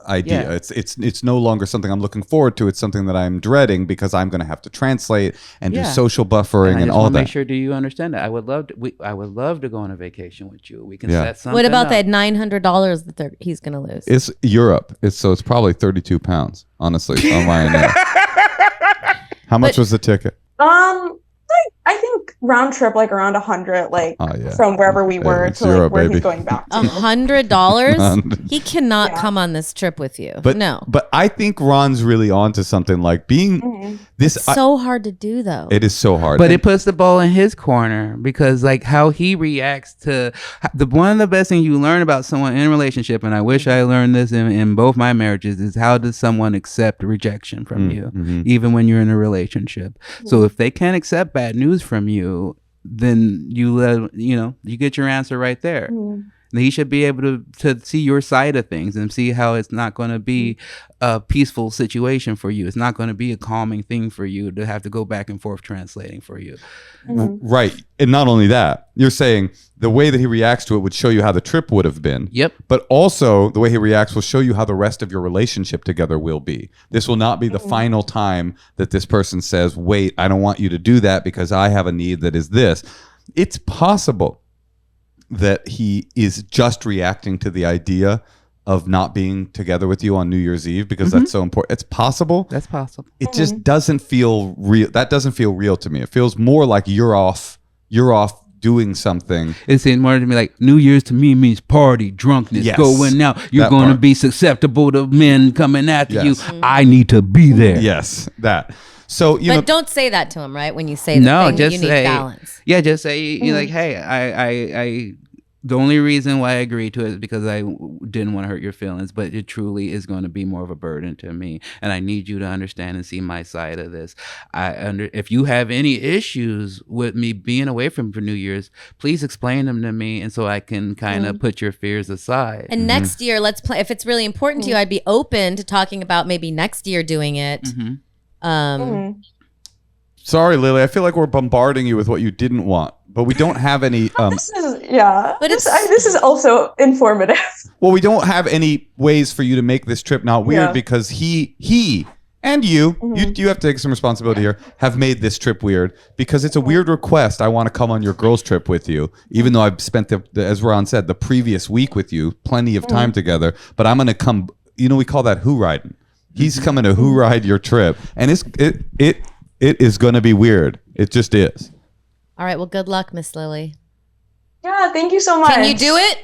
idea. Yeah. It's no longer something I'm looking forward to. It's something that I'm dreading because I'm going to have to translate and do social buffering and all that. Make sure, do you understand that? I would love to go on a vacation with you. We can set something. What about up. that $900 that he's going to lose? It's Europe. It's probably 32 pounds. Honestly, on my How much was the ticket? I think round trip like around 100, like from wherever we were to Europe, like where baby. he's going back to. $100? He cannot come on this trip with you. But no. But I think Ron's really onto something, like being this. So hard to do though. It is so hard. But it puts the ball in his corner because like how he reacts to one of the best things you learn about someone in a relationship, and I wish I learned this in both my marriages, is how does someone accept rejection from you, even when you're in a relationship. So if they can't accept bad news from you, then you get your answer right there. He should be able to see your side of things and see how it's not going to be a peaceful situation for you. It's not going to be a calming thing for you to have to go back and forth translating for you. Right. And not only that, you're saying the way that he reacts to it would show you how the trip would have been. Yep. But also the way he reacts will show you how the rest of your relationship together will be. This will not be the final time that this person says, wait, I don't want you to do that because I have a need that is this. It's possible that he is just reacting to the idea of not being together with you on New Year's Eve because that's so important. It's possible. That's possible. It just doesn't feel real. That doesn't feel real to me. It feels more like you're off doing something. It's more to me like New Year's to me means party, drunkenness, going out. You're going to be susceptible to men coming after you. I need to be there. Yes, that. So but don't say that to him, right? When you say just you need balance. Yeah, just say you're like, hey, I the only reason why I agreed to it is because I didn't want to hurt your feelings, but it truly is going to be more of a burden to me, and I need you to understand and see my side of this. If you have any issues with me being away from for New Year's, please explain them to me, and so I can kind of put your fears aside. And next year, let's play. If it's really important to you, I'd be open to talking about maybe next year doing it. Sorry, Lily. I feel like we're bombarding you with what you didn't want, but we don't have any. This is also informative. Well, we don't have any ways for you to make this trip not weird because he and you have to take some responsibility here, have made this trip weird because it's a weird request. I want to come on your girls' trip with you, even though I've spent as Ron said, the previous week with you, plenty of time together. But I'm going to come. We call that who riding. He's coming to who ride your trip, and it is going to be weird. It just is. All right. Well, good luck, Miss Lily. Yeah, thank you so much. Can you do it?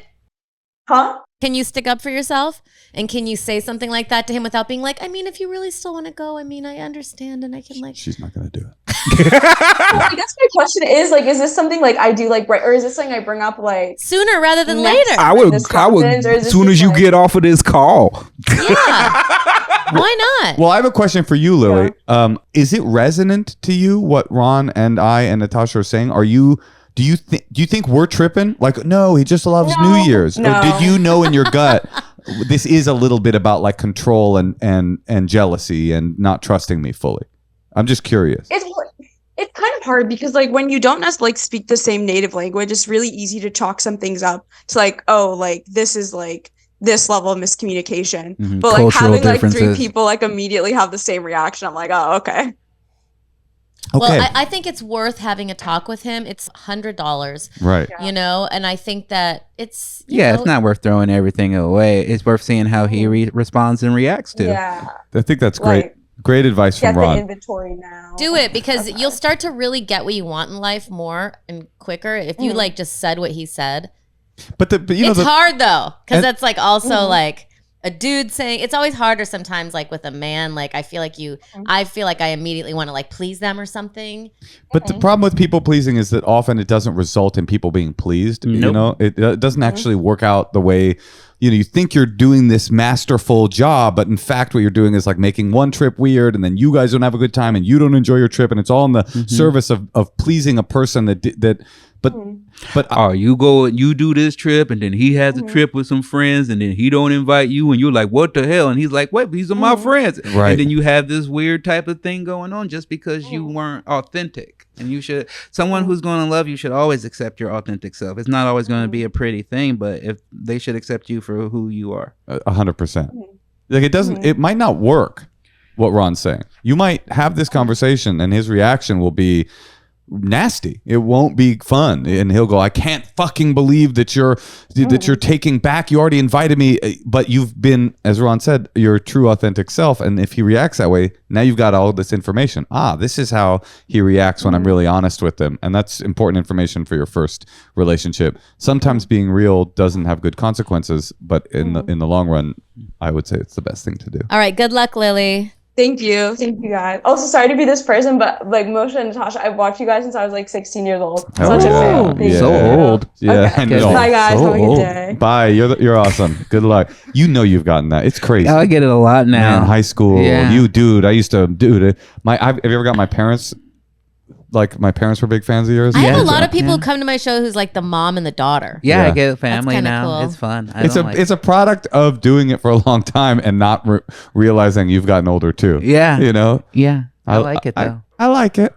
Huh? Can you stick up for yourself? And can you say something like that to him without being like, I mean, if you really still want to go, I mean, I understand and I can like. She's not going to do it. Well, I guess my question is like, is this something like I do like right, or is this something I bring up like sooner rather than later? I would as soon as you get off of this call. Yeah. Why not? Well, I have a question for you, Lily. Yeah. Is it resonant to you what Ron and I and Natasha are saying? Do you think we're tripping? Like, no, he just loves New Year's. No. Or did you know in your gut this is a little bit about like control and jealousy and not trusting me fully? I'm just curious. It's kind of hard because like when you don't necessarily like speak the same native language, it's really easy to chalk some things up to like, oh, like this is like this level of miscommunication. But like having like three people like immediately have the same reaction, I'm like, oh, okay. Well, I think it's worth having a talk with him. It's $100, right? And I think that it's it's not worth throwing everything away. It's worth seeing how he responds and reacts to. Yeah, I think that's great. Like, great advice from Ron. Get the inventory now. Do it because you'll start to really get what you want in life more and quicker if you like just said what he said. But it's hard though because that's like also like a dude saying, it's always harder sometimes, like with a man. Like I feel like I immediately want to like please them or something. But the problem with people pleasing is that often it doesn't result in people being pleased. Nope. You know, it doesn't actually work out the way, you know, you think you're doing this masterful job, but in fact, what you're doing is like making one trip weird, and then you guys don't have a good time, and you don't enjoy your trip, and it's all in the service of pleasing a person but oh, you go and you do this trip, and then he has a trip with some friends, and then he don't invite you, and you're like, what the hell? And he's like, wait, these are my friends. Right. And then you have this weird type of thing going on just because you weren't authentic. And someone who's going to love you should always accept your authentic self. It's not always going to be a pretty thing, but if they should accept you for who you are. 100%. Like it might not work, what Ron's saying. You might have this conversation and his reaction will be nasty. It won't be fun, and he'll go, I can't fucking believe that you're taking back, you already invited me, but you've been, as Ron said, your true authentic self. And if he reacts that way, now you've got all this information. This is how he reacts when I'm really honest with him, and that's important information for your first relationship. Sometimes being real doesn't have good consequences, but in the long run, I would say it's the best thing to do. All right, good luck, Lily. Thank you guys. Also, sorry to be this person, but like Moshe and Natasha, I've watched you guys since I was like 16 years old. Such a fan. Thank So you. old. Yeah, Okay. I know. Bye guys. So Have a good old. day. Bye. You're awesome. Good luck. You know you've gotten that. It's crazy. I get it a lot now. Man, high school. Yeah. You dude. I used to have you ever got my parents? Like my parents were big fans of yours. I have a lot of people who come to my show who's like the mom and the daughter. Yeah, Yeah. I get a family kinda now. cool. It's fun. It's a product of doing it for a long time and not realizing you've gotten older too. Yeah. You know. Yeah, I like it though. I like it.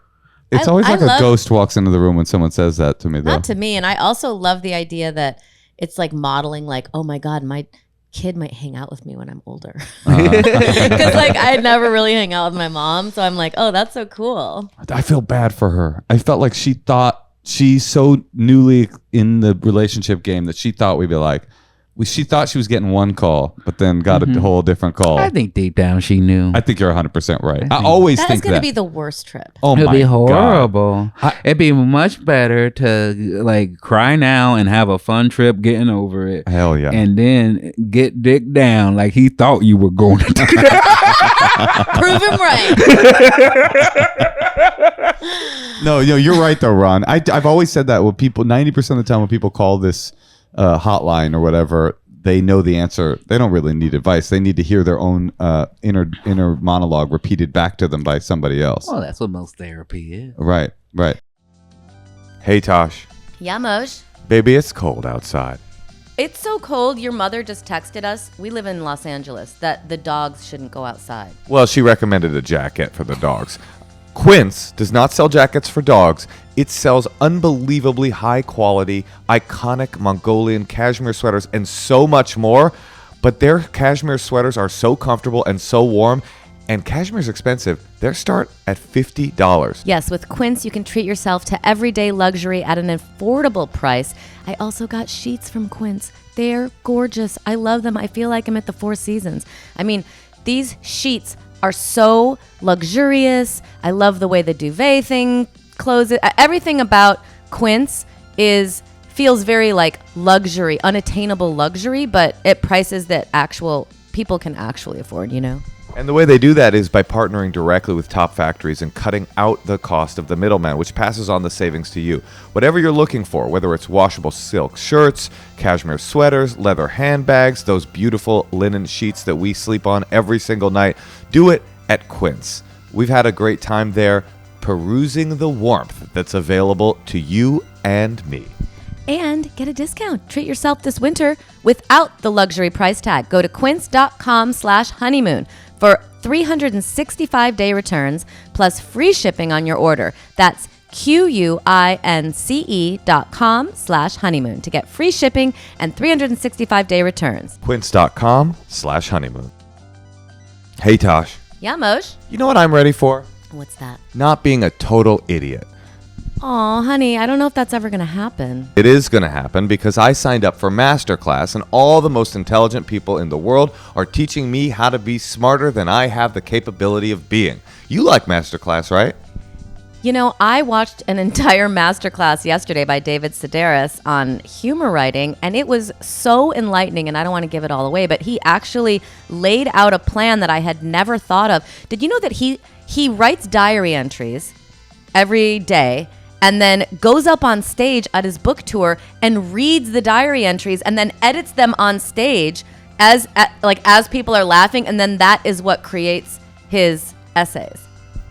It's always I like love- a ghost walks into the room when someone says that to me, though. Not to me. And I also love the idea that it's like modeling, like, oh my God, my kid might hang out with me when I'm older. Because like I never really hang out with my mom. So I'm like, oh, that's so cool. I feel bad for her. I felt like she thought she's so newly in the relationship game that she thought we'd be like, she thought she was getting one call, but then got a whole different call. I think deep down she knew. I think you're 100% right. I always That is think going to that. be the worst trip. Oh It'd my be God. horrible. It'd be much better to like cry now and have a fun trip getting over it. Hell yeah. And then get dick down like he thought you were going to do. Prove him right. No, you're right though, Ron. I've always said that when people, 90% of the time when people call this hotline or whatever, they know the answer. They don't really need advice. They need to hear their own inner monologue repeated back to them by somebody else. Well, that's what most therapy is. Right. Hey, Tosh. Yeah, Moshe. Baby, it's cold outside. It's so cold. Your mother just texted us. We live in Los Angeles that the dogs shouldn't go outside. Well, she recommended a jacket for the dogs. Quince does not sell jackets for dogs. It sells unbelievably high quality, iconic Mongolian cashmere sweaters and so much more. But their cashmere sweaters are so comfortable and so warm. And cashmere's expensive. They start at $50. Yes, with Quince, you can treat yourself to everyday luxury at an affordable price. I also got sheets from Quince. They're gorgeous. I love them. I feel like I'm at the Four Seasons. I mean, these sheets are so luxurious. I love the way the duvet thing closes. Everything about Quince feels very like luxury, unattainable luxury, but at prices that actual people can actually afford, you know? And the way they do that is by partnering directly with top factories and cutting out the cost of the middleman, which passes on the savings to you. Whatever you're looking for, whether it's washable silk shirts, cashmere sweaters, leather handbags, those beautiful linen sheets that we sleep on every single night, do it at Quince. We've had a great time there perusing the warmth that's available to you and me. And get a discount. Treat yourself this winter without the luxury price tag. Go to quince.com/honeymoon for 365-day returns plus free shipping on your order. That's QUINCE.com/honeymoon to get free shipping and 365-day returns. Quince.com/honeymoon. Hey, Tosh. Yeah, Moshe? You know what I'm ready for? What's that? Not being a total idiot. Aw, honey, I don't know if that's ever going to happen. It is going to happen because I signed up for Masterclass, and all the most intelligent people in the world are teaching me how to be smarter than I have the capability of being. You like Masterclass, right? You know, I watched an entire masterclass yesterday by David Sedaris on humor writing, and it was so enlightening, and I don't want to give it all away, but he actually laid out a plan that I had never thought of. Did you know that he writes diary entries every day and then goes up on stage at his book tour and reads the diary entries and then edits them on stage as people are laughing, and then that is what creates his essays.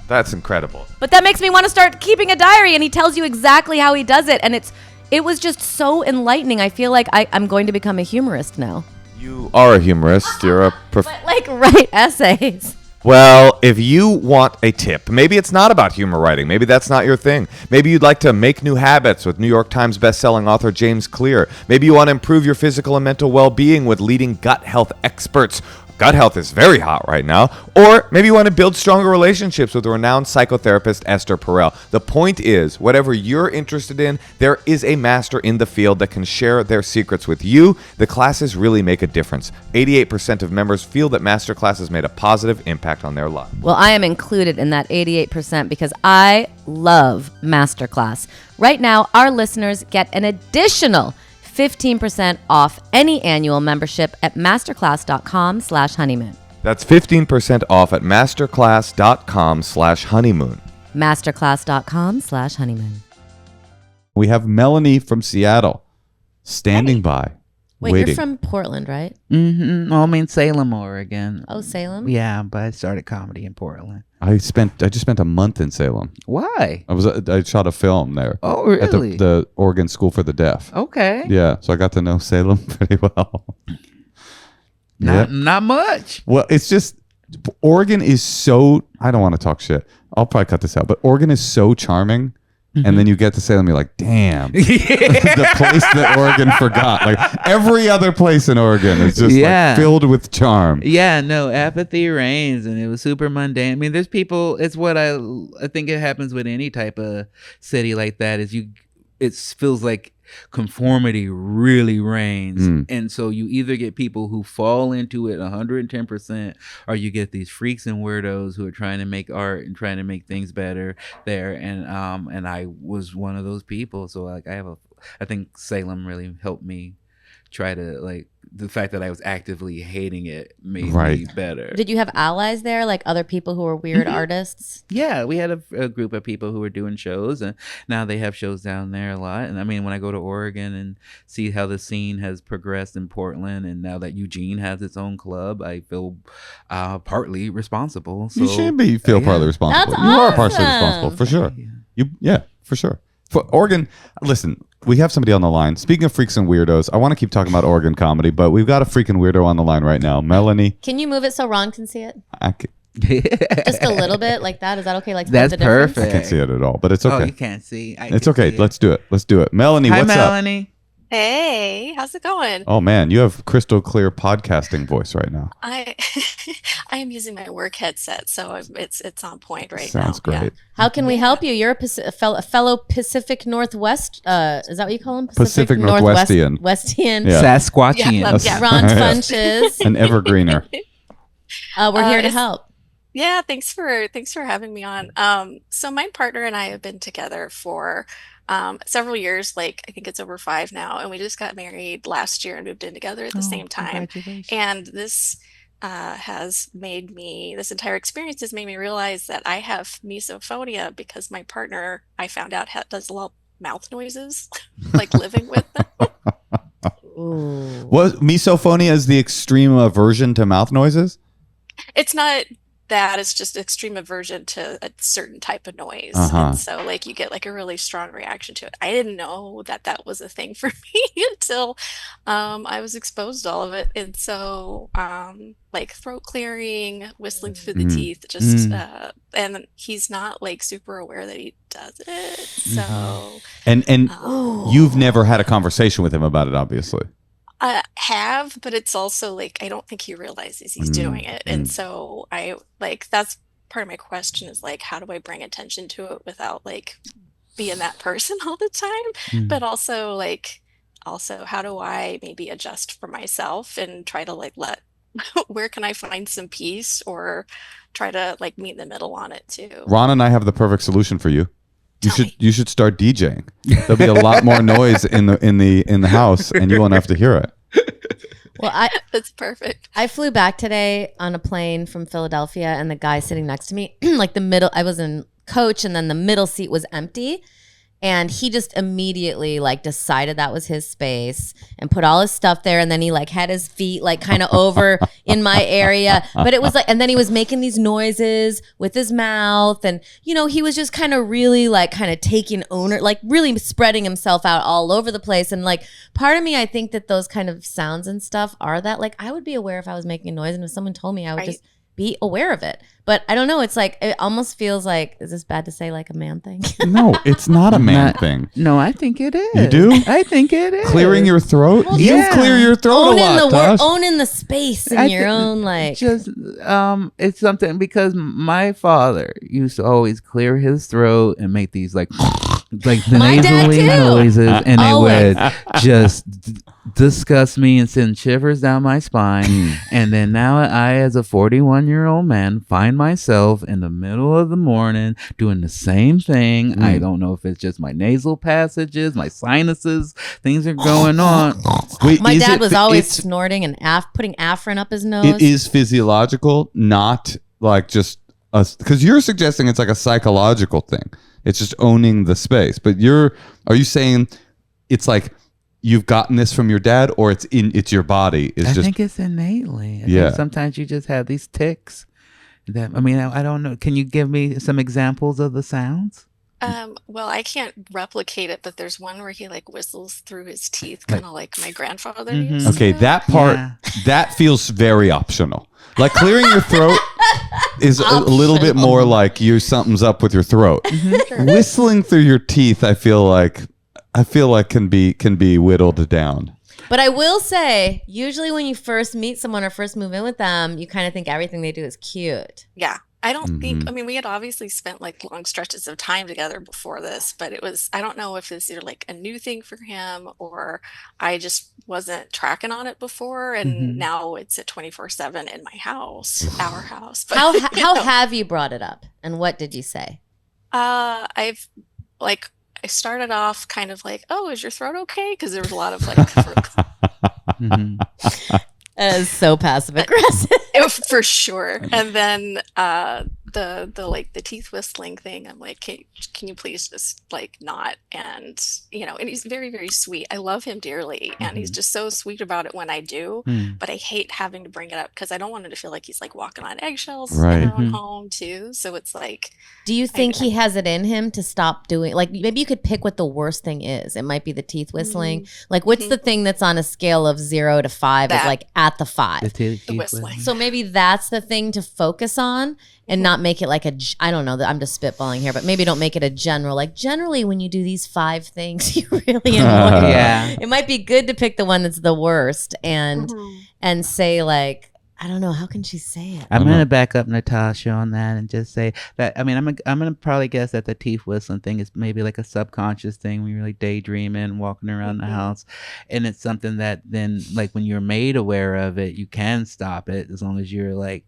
That's incredible. But that makes me want to start keeping a diary, and he tells you exactly how he does it, and it was just so enlightening. I feel like I'm going to become a humorist now. You are a humorist. You're a But like write essays. Well, if you want a tip, maybe it's not about humor writing. Maybe that's not your thing. Maybe you'd like to make new habits with New York Times bestselling author James Clear. Maybe you want to improve your physical and mental well-being with leading gut health experts. Gut health is very hot right now. Or maybe you want to build stronger relationships with renowned psychotherapist Esther Perel. The point is, whatever you're interested in, there is a master in the field that can share their secrets with you. The classes really make a difference. 88% of members feel that master classes made a positive impact on their lives. Well, I am included in that 88% because I love Masterclass. Right now, our listeners get an additional 15% off any annual membership at masterclass.com/honeymoon. That's 15% off at masterclass.com/honeymoon. Masterclass.com/honeymoon. We have Melanie from Seattle standing by, Wait, waiting. you're from Portland, right? Mm-hmm. I'm in Salem, Oregon. Oh, Salem? Yeah, but I started comedy in Portland. I just spent a month in Salem. Why? I shot a film there. Oh, really? At the Oregon School for the Deaf. Okay. Yeah, so I got to know Salem pretty well. Not much. Well, it's just Oregon is so. I don't want to talk shit. I'll probably cut this out, but Oregon is so charming. And then you get to Salem, you're like, damn, the place that Oregon forgot. Like every other place in Oregon is just like filled with charm. Yeah, no, apathy reigns, and it was super mundane. I mean, there's people. It's what I think it happens with any type of city like that. It feels like conformity really reigns, and so you either get people who fall into it 110%, or you get these freaks and weirdos who are trying to make art and trying to make things better there. And I was one of those people. So like I think Salem really helped me try to like the fact that I was actively hating it made me better. Did you have allies there, like other people who were weird artists? Yeah, we had a group of people who were doing shows, and now they have shows down there a lot. And I mean, when I go to Oregon and see how the scene has progressed in Portland, and now that Eugene has its own club, I feel partly responsible. So, You should feel partly responsible. That's You are awesome. partially responsible for sure. For sure. For Oregon, listen, we have somebody on the line. Speaking of freaks and weirdos, I want to keep talking about Oregon comedy, but we've got a freaking weirdo on the line right now. Melanie. Can you move it so Ron can see it? Just a little bit like that? Is that okay? Like that's the difference? perfect. I can't see it at all, but it's okay. Oh, you can't see. It's okay. Let's do it. Melanie, Hi, what's Melanie. Hey, how's it going? Oh man, you have crystal clear podcasting voice right now. I I am using my work headset, so it's on point right now. Sounds great. Yeah. How can we help you? You're a fellow Pacific Northwest. Is that what you call him? Pacific Northwestian. Westian. Yeah. Sasquatchian. Yeah. Ron Funches. An evergreener. We're here to help. Yeah, thanks for having me on. So my partner and I have been together for several years, like I think it's over 5 now, and we just got married last year and moved in together at the same time. And this this entire experience has made me realize that I have misophonia because my partner, I found out, does a lot of mouth noises, like living with them. Ooh. What misophonia is the extreme aversion to mouth noises? It's not that, it's just extreme aversion to a certain type of noise. And so like you get like a really strong reaction to it. I didn't know that was a thing for me until I was exposed to all of it. And so like throat clearing, whistling through the teeth, just and he's not like super aware that he does it. So and you've never had a conversation with him about it, obviously. I have, but it's also like I don't think he realizes he's doing it. And so I like that's part of my question is like how do I bring attention to it without like being that person all the time? But also how do I maybe adjust for myself and try to like where can I find some peace or try to like meet in the middle on it too? Ron and I have the perfect solution for you. You should start DJing. There'll be a lot more noise in the house, and you won't have to hear it. Well, That's perfect. I flew back today on a plane from Philadelphia, and the guy sitting next to me, like I was in coach, and then the middle seat was empty. And he just immediately like decided that was his space and put all his stuff there. And then he like had his feet like kind of over in my area. But it was like, and then he was making these noises with his mouth. And, you know, he was just kind of really like kind of taking like really spreading himself out all over the place. And like part of me, I think that those kind of sounds and stuff are that like I would be aware if I was making a noise. And if someone told me, I would just be aware of it. But I don't know. It's like, it almost feels like, is this bad to say, like a man thing? No, it's not a man thing. No, I think it is. You do? I think it is. Clearing your throat? Well, You yeah. clear your throat a lot, Tosh. Owning the space in your own, like. Just, it's something because my father used to always clear his throat and make these like My dad nasally too. noises, and Always. it would just disgust me and send shivers down my spine. And then now I, as a 41-year-old man, find myself in the middle of the morning doing the same thing. I don't know if it's just my nasal passages, my sinuses, things are going on. Wait, My is dad it was fi- always it's- snorting and putting Afrin up his nose. It is physiological, not like just us. Because you're suggesting it's like a psychological thing. It's just owning the space. But are you saying it's like you've gotten this from your dad, or it's your body? I think it's innately. I think sometimes you just have these tics. That I don't know. Can you give me some examples of the sounds? Well, I can't replicate it, but there's one where he like whistles through his teeth, kind of like my grandfather used Okay, to. that part that feels very optional. Like clearing your throat is a little bit more like something's up with your throat. Whistling through your teeth, I feel like can be whittled down. But I will say, usually when you first meet someone or first move in with them, you kind of think everything they do is cute. Yeah. I don't think, we had obviously spent like long stretches of time together before this, but I don't know if it's either like a new thing for him or I just wasn't tracking on it before. And now it's at 24/7 in my house, our house. But, How have you brought it up? And what did you say? I started off kind of like, oh, is your throat okay? Because there was a lot of like, That is so passive aggressive. for sure. And then the teeth whistling thing, I'm like, can you please just like not? And and he's very, very sweet. I love him dearly, and he's just so sweet about it when I do. But I hate having to bring it up because I don't want him to feel like he's like walking on eggshells in our own home too. So it's like, do you think he has it in him to stop doing? Like maybe you could pick what the worst thing is. It might be the teeth whistling. Like what's the thing that's on a scale of 0 to 5 is like at the 5? The whistling. So maybe that's the thing to focus on and not make it like I don't know, I'm just spitballing here, but maybe don't make it a general, like generally when you do these 5 things, you really annoy me. Yeah. It might be good to pick the one that's the worst and say like, I don't know, how can she say it? I'm gonna back up Natasha on that and just say that I'm gonna probably guess that the teeth whistling thing is maybe like a subconscious thing when you're like daydreaming, walking around the house, and it's something that then like when you're made aware of it, you can stop it as long as you're like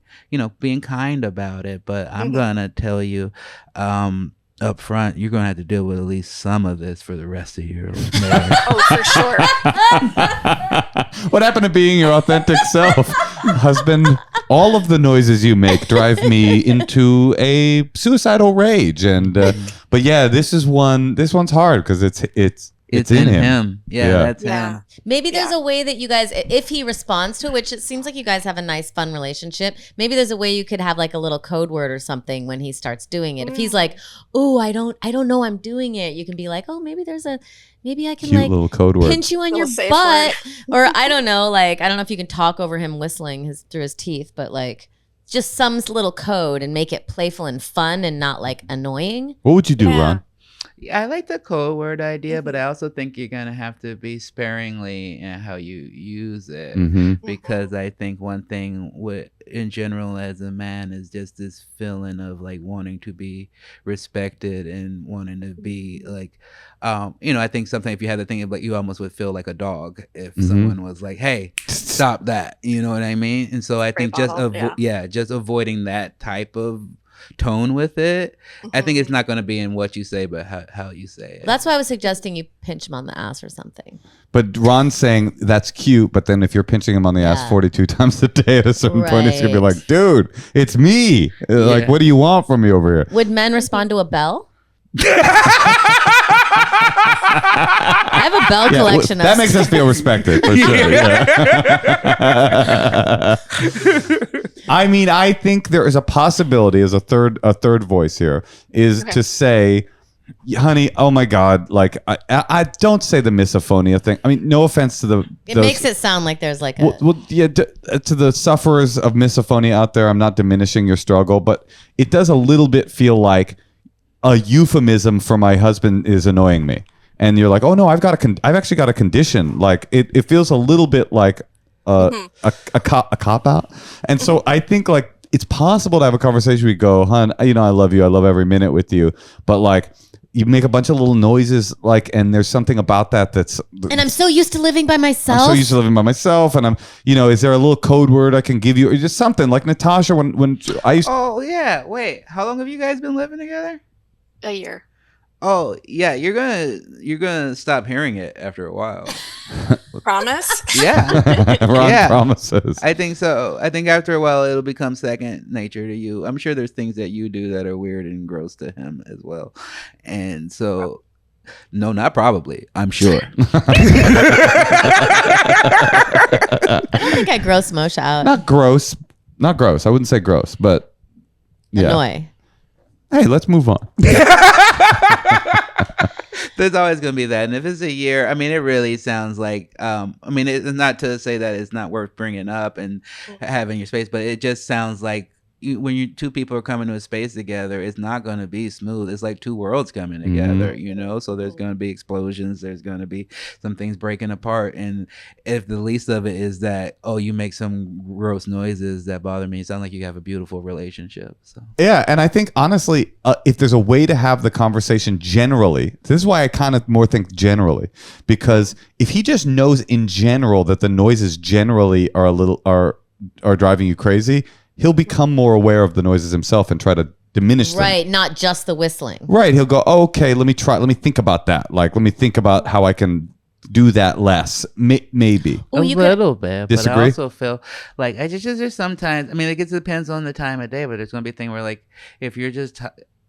being kind about it. But I'm gonna tell you, up front, you're gonna have to deal with at least some of this for the rest of your marriage. Oh, for sure. What happened to being your authentic self? Husband, all of the noises you make drive me into a suicidal rage. And but yeah, this one's hard because it's in him. Yeah, that's him. Maybe there's a way that you guys, if he responds to it, which it seems like you guys have a nice, fun relationship, maybe there's a way you could have like a little code word or something when he starts doing it. If he's like, oh, I don't know I'm doing it, you can be like, oh, maybe I can Cute like little code word. pinch you on your safe butt. Or I don't know, like, I don't know if you can talk over him whistling through his teeth, but like just some little code and make it playful and fun and not like annoying. What would you do, Ron? I like the code word idea, but I also think you're going to have to be sparingly in how you use it. Because I think one thing in general as a man is just this feeling of like wanting to be respected and wanting to be like, I think something if you had the thing of like you almost would feel like a dog if someone was like, hey, stop that. You know what I mean? And so I think just avoiding that type of tone with it. I think it's not going to be in what you say, but how you say it. That's why I was suggesting you pinch him on the ass or something. But Ron's saying that's cute, but then if you're pinching him on the ass 42 times a day at a certain point, it's gonna be like, dude, it's me. Like, what do you want from me over here? Would men respond to a bell? I have a bell collection. That makes us feel respected for sure. Yeah. I mean, I think there is a possibility as a third voice here is to say, honey, oh my God, like I don't say the misophonia thing. I mean, no offense to it makes it sound like there's like a to the sufferers of misophonia out there. I'm not diminishing your struggle, but it does a little bit feel like a euphemism for my husband is annoying me. And you're like, oh no, I've actually got a condition. Like it feels a little bit like a cop out. And so I think like it's possible to have a conversation. We go, hun, I love you. I love every minute with you. But like you make a bunch of little noises, like, and there's something about that's. And I'm so used to living by myself. I'm so used to living by myself, and I'm, is there a little code word I can give you, or just something like Natasha when I used. Oh yeah, wait, how long have you guys been living together? A year. Oh yeah, you're gonna stop hearing it after a while. Promise? Yeah. Ron promises. I think so. I think after a while it'll become second nature to you. I'm sure there's things that you do that are weird and gross to him as well. And so no, not probably. I'm sure. I don't think I gross Moshe out. Not gross. I wouldn't say gross, but yeah. Annoy. Hey, let's move on. There's always going to be that. And if it's a year, I mean, it really sounds like, it's not to say that it's not worth bringing up and having your space, but it just sounds like when two people are coming to a space together, it's not going to be smooth. It's like two worlds coming together, so there's going to be explosions. There's going to be some things breaking apart. And if the least of it is that, oh, you make some gross noises that bother me, it sounds like you have a beautiful relationship. So yeah. And I think honestly, if there's a way to have the conversation generally, this is why I kind of more think generally, because if he just knows in general that the noises generally are driving you crazy, he'll become more aware of the noises himself and try to diminish them. Right, not just the whistling. Right, he'll go, oh, okay, let me think about that. Like, let me think about how I can do that less. Maybe. A little bit. Disagree? But I also feel like there's sometimes, it depends on the time of day, but there's going to be a thing where like, if you're just...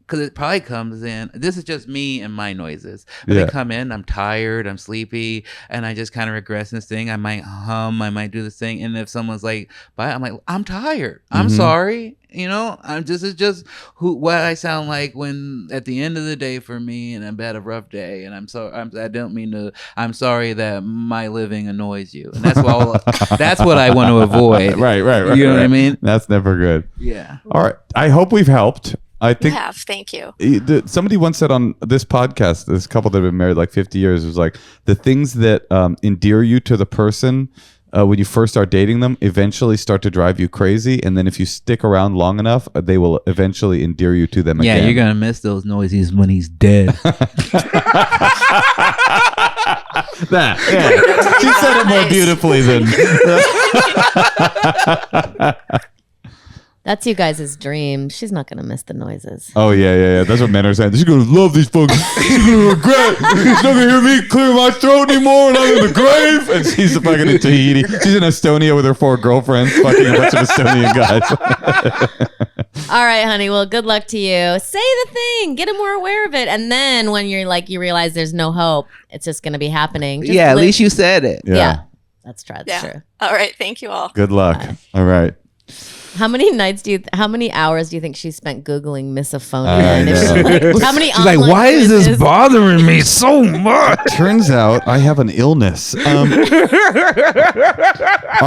because it probably comes in, this is just me and my noises. They come in, I'm tired, I'm sleepy, and I just kind of regress in this thing. I might hum, I might do this thing. And if someone's like, bye, I'm like, I'm tired. I'm sorry. This is just what I sound like when at the end of the day for me, and I've had a rough day, and I'm sorry that my living annoys you. And that's what I want to avoid. Right. You know what I mean? That's never good. Yeah. All right. I hope we've helped. I think you have. Thank you. Somebody once said on this podcast, this couple that have been married like 50 years, was like the things that endear you to the person when you first start dating them eventually start to drive you crazy, and then if you stick around long enough, they will eventually endear you to them again. Yeah, you're gonna miss those noises when he's dead. That. Yeah. She said it more beautifully than. That's you guys' dream. She's not going to miss the noises. Oh, yeah. That's what men are saying. She's going to love these fucking... She's going to regret. She's not going to hear me clear my throat anymore and I'm in the grave. And she's fucking in Tahiti. She's in Estonia with her 4 girlfriends, fucking a bunch of Estonian guys. All right, honey. Well, good luck to you. Say the thing. Get him more aware of it. And then when you're like, you realize there's no hope, it's just going to be happening. Just at least you said it. Yeah. That's true. All right. Thank you all. Good luck. All right. How many hours do you think she spent Googling misophonia? How many? She's like, why is this bothering me so much? Turns out I have an illness. All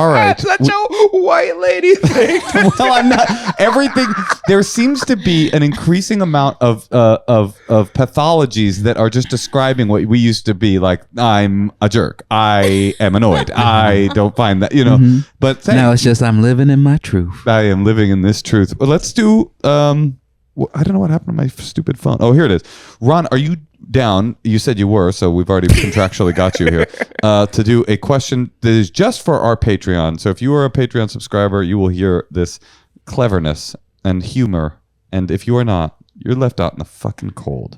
right. That's such a white lady thing. Well, I'm not. Everything. There seems to be an increasing amount of pathologies that are just describing what we used to be like. I'm a jerk. I am annoyed. I don't find that, But now it's just I'm living in my truth. I am living in this truth. Well, let's do. I don't know what happened to my stupid phone. Oh, here it is. Ron, are you down? You said you were, so we've already contractually got you here to do a question that is just for our Patreon. So if you are a Patreon subscriber, you will hear this cleverness and humor And if you are not, you're left out in the fucking cold.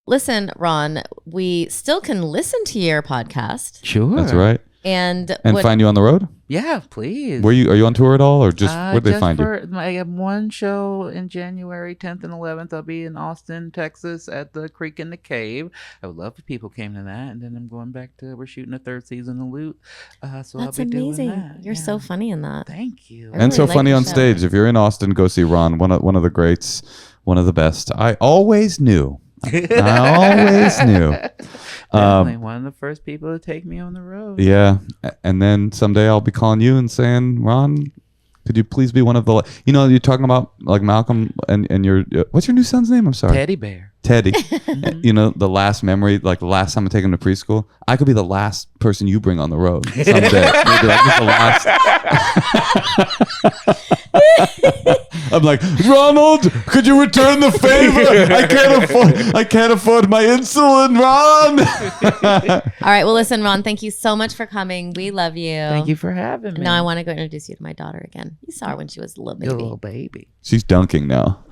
Listen, Ron, we still can listen to your podcast. Sure. That's right. And find you on the road? Yeah, please. Are you on tour at all, or just where'd they find you? I have one show in January 10th and 11th. I'll be in Austin, Texas at the Creek in the Cave. I would love if people came to that. And then I'm going back we're shooting a third season of Loot. So that's I'll be amazing. doing that. You're so funny in that. Thank you. I And really so like funny the on show. stage. If you're in Austin, go see Ron, one of the greats, one of the best. I always knew. I always knew. Definitely one of the first people to take me on the road. Yeah. And then someday I'll be calling you and saying, Ron, could you please be one of the, you're talking about like Malcolm and your, what's your new son's name? I'm sorry. Teddy Bear. Teddy. The last memory, like the last time I take him to preschool, I could be the last person you bring on the road someday. Maybe like the last. I'm like, Ronald, could you return the favor? I can't afford my insulin, Ron. All right. Well, listen, Ron, thank you so much for coming. We love you. Thank you for having me. Now I want to go introduce you to my daughter again. You saw her when she was a little baby. Your little baby. She's dunking now.